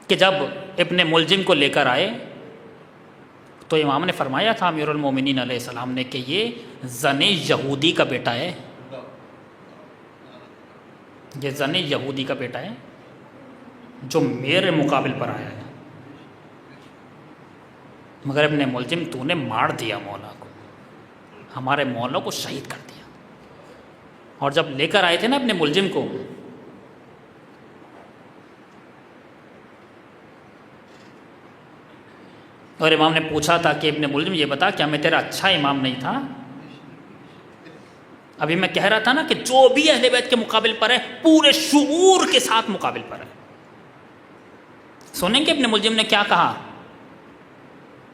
کہ جب ابن ملجم کو لے کر آئے تو امام نے فرمایا تھا امیر المومنین علیہ السلام نے کہ یہ زن یہودی کا بیٹا ہے، یہ زن یہودی کا بیٹا ہے جو میرے مقابل پر آیا ہے، مگر ابن ملجم تو نے مار دیا مولا کو، ہمارے مولا کو شہید کر دیا۔ اور جب لے کر آئے تھے نا ابن ملجم کو، اور امام نے پوچھا تھا کہ ابن ملجم یہ بتا کیا میں تیرا اچھا امام نہیں تھا؟ ابھی میں کہہ رہا تھا نا کہ جو بھی اہل بیت کے مقابل پر ہے پورے شعور کے ساتھ مقابل پر ہے۔ سنیں گے ابن ملجم نے کیا کہا؟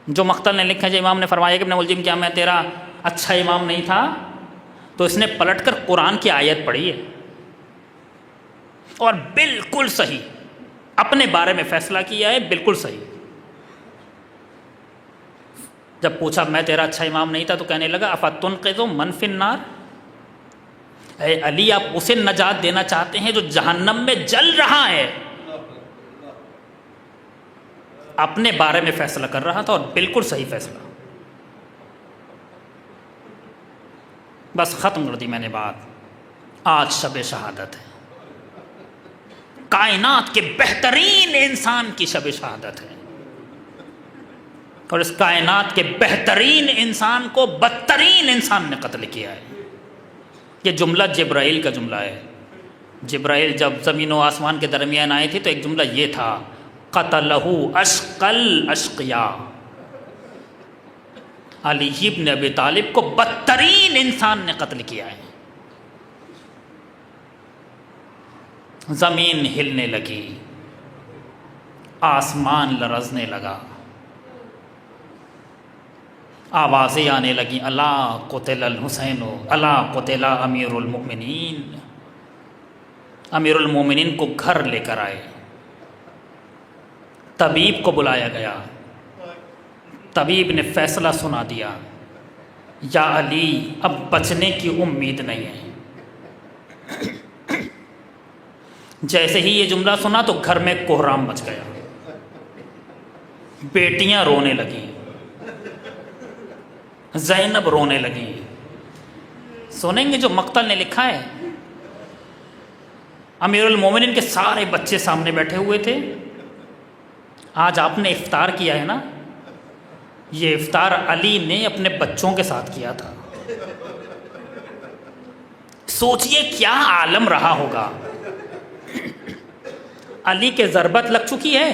جو مقتل نے لکھا ہے، امام نے فرمایا کہ ابن ملجم کیا میں تیرا اچھا امام نہیں تھا؟ تو اس نے پلٹ کر قرآن کی آیت پڑھی ہے اور بالکل صحیح اپنے بارے میں فیصلہ کیا ہے، بالکل صحیح۔ جب پوچھا میں تیرا اچھا امام نہیں تھا تو کہنے لگا افتنقذ من فی النار، اے علی آپ اسے نجات دینا چاہتے ہیں جو جہنم میں جل رہا ہے۔ اپنے بارے میں فیصلہ کر رہا تھا اور بالکل صحیح فیصلہ۔ بس ختم کر دی میں نے بات۔ آج شب شہادت ہے، کائنات کے بہترین انسان کی شب شہادت ہے، اور اس کائنات کے بہترین انسان کو بدترین انسان نے قتل کیا ہے۔ یہ جملہ جبرائیل کا جملہ ہے۔ جبرائیل جب زمین و آسمان کے درمیان آئے تھے تو ایک جملہ یہ تھا قتلہ اشقل اشقیاء، علی بن ابی طالب کو بدترین انسان نے قتل کیا ہے۔ زمین ہلنے لگی، آسمان لرزنے لگا، آوازیں آنے لگیں، الا قتل الحسین الا قتل امیر المؤمنین۔ امیر المؤمنین کو گھر لے کر آئے، طبیب کو بلایا گیا، طبیب نے فیصلہ سنا دیا، یا علی اب بچنے کی امید نہیں ہے۔ جیسے ہی یہ جملہ سنا تو گھر میں کوہرام مچ گیا، بیٹیاں رونے لگیں، زینب رونے لگیں۔ سنیں گے جو مقتل نے لکھا ہے، امیر المومنین کے سارے بچے سامنے بیٹھے ہوئے تھے۔ آج آپ نے افطار کیا ہے نا، یہ افطار علی نے اپنے بچوں کے ساتھ کیا تھا۔ سوچئے کیا عالم رہا ہوگا۔ علی کے ضربت لگ چکی ہے،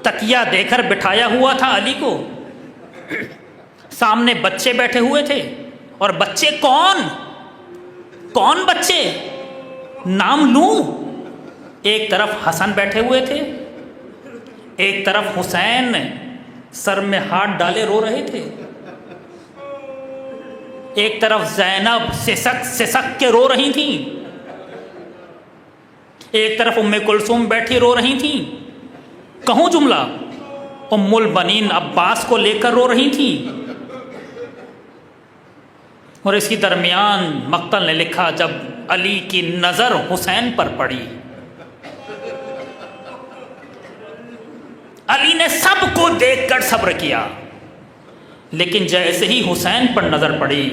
تکیہ دے کر بٹھایا ہوا تھا علی کو، سامنے بچے بیٹھے ہوئے تھے، اور بچے کون بچے؟ نام لوں؟ ایک طرف حسن بیٹھے ہوئے تھے، ایک طرف حسین سر میں ہاتھ ڈالے رو رہے تھے، ایک طرف زینب سسک کے رو رہی تھیں، ایک طرف ام کلثوم بیٹھی رو رہی تھیں۔ کہوں جملہ؟ ام البنین عباس کو لے کر رو رہی تھیں۔ اور اس کی درمیان مقتل نے لکھا، جب علی کی نظر حسین پر پڑی، علی نے سب کو دیکھ کر صبر کیا، لیکن جیسے ہی حسین پر نظر پڑی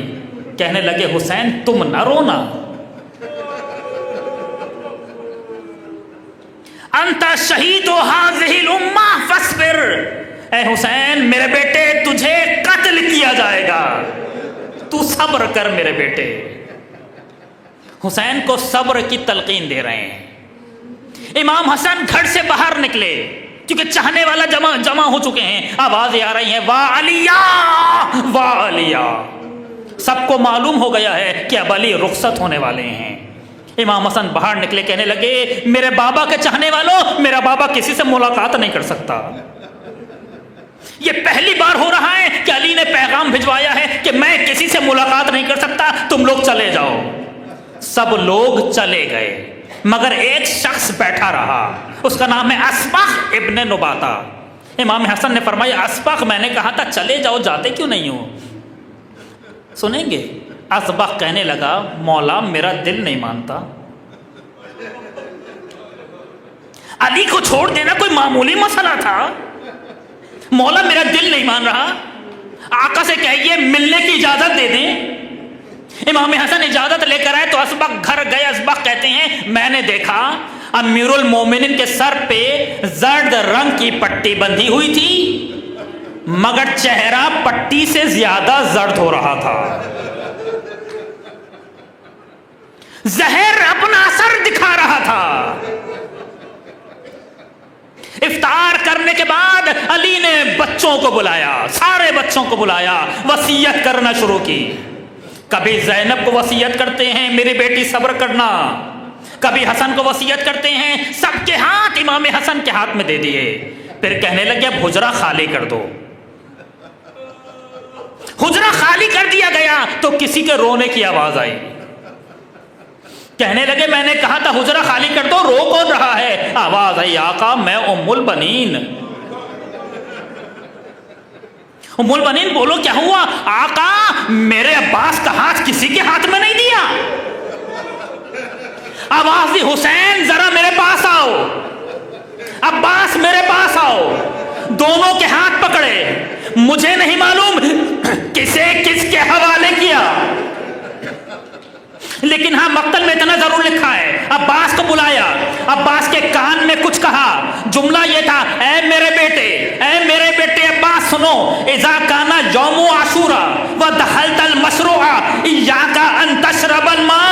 کہنے لگے، حسین تم نہ رونا، انت شہید ہذہ الامہ فاصبر، اے حسین میرے بیٹے تجھے قتل کیا جائے گا، تو صبر کر میرے بیٹے۔ حسین کو صبر کی تلقین دے رہے ہیں۔ امام حسن گھر سے باہر نکلے، کیونکہ چاہنے والا جمع ہو چکے ہیں، آوازیں آ رہی ہیں، واہ علیہ واہ علیہ۔ سب کو معلوم ہو گیا ہے کہ اب علی رخصت ہونے والے ہیں۔ امام حسن باہر نکلے، کہنے لگے، میرے بابا کے چاہنے والوں، میرا بابا کسی سے ملاقات نہیں کر سکتا۔ یہ پہلی بار ہو رہا ہے کہ علی نے پیغام بھجوایا ہے کہ میں کسی سے ملاقات نہیں کر سکتا، تم لوگ چلے جاؤ۔ سب لوگ چلے گئے، مگر ایک شخص بیٹھا رہا، اس کا نام ہے اسبغ ابن نباتہ۔ امام حسن نے فرمایا، اسبغ میں نے کہا تھا چلے جاؤ، جاتے کیوں نہیں ہو؟ سنیں گے؟ اسبغ کہنے لگا، مولا میرا دل نہیں مانتا، علی کو چھوڑ دینا کوئی معمولی مسئلہ تھا، مولا میرا دل نہیں مان رہا، آقا سے کہیے ملنے کی اجازت دے دیں۔ امام حسن اجازت لے کر آئے تو اسبغ گھر گئے۔ اسبغ کہتے ہیں، میں نے دیکھا امیر المومنین کے سر پہ زرد رنگ کی پٹی بندھی ہوئی تھی، مگر چہرہ پٹی سے زیادہ زرد ہو رہا تھا، زہر اپنا اثر دکھا رہا تھا۔ افطار کرنے کے بعد علی نے بچوں کو بلایا، سارے بچوں کو بلایا، وصیت کرنا شروع کی۔ کبھی زینب کو وصیت کرتے ہیں، میری بیٹی صبر کرنا، کبھی حسن کو وصیت کرتے ہیں، سب کے ہاتھ امام حسن کے ہاتھ میں دے دیے۔ پھر کہنے لگے اب حجرہ خالی کر دو۔ حجرہ خالی کر دیا گیا تو کسی کے رونے کی آواز آئی، کہنے لگے میں نے کہا تھا حجرہ خالی کر دو، رو کون رہا ہے؟ آواز آئی، آقا میں ام البنین۔ ام البنین بولو کیا ہوا؟ آقا میرے عباس کا ہاتھ کسی کے ہاتھ میں نہیں دیا۔ آواز دی، حسین ذرا میرے پاس آؤ، عباس میرے پاس آؤ۔ دونوں کے ہاتھ پکڑے، مجھے نہیں معلوم کسے کس کے حوالے کیا، لیکن ہاں مقتل میں اتنا ضرور لکھا ہے، عباس کو بلایا، عباس کے کان میں کچھ کہا، جملہ یہ تھا، اے میرے بیٹے عباس سنو، اذا کانا یوم عاشورا ودخلت المشروع ایاک ان تشرب الماء۔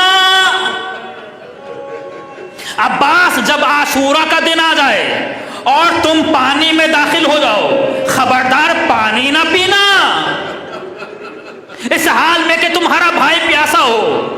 عباس جب عاشورہ کا دن آ جائے اور تم پانی میں داخل ہو جاؤ، خبردار پانی نہ پینا، اس حال میں کہ تمہارا بھائی پیاسا ہو۔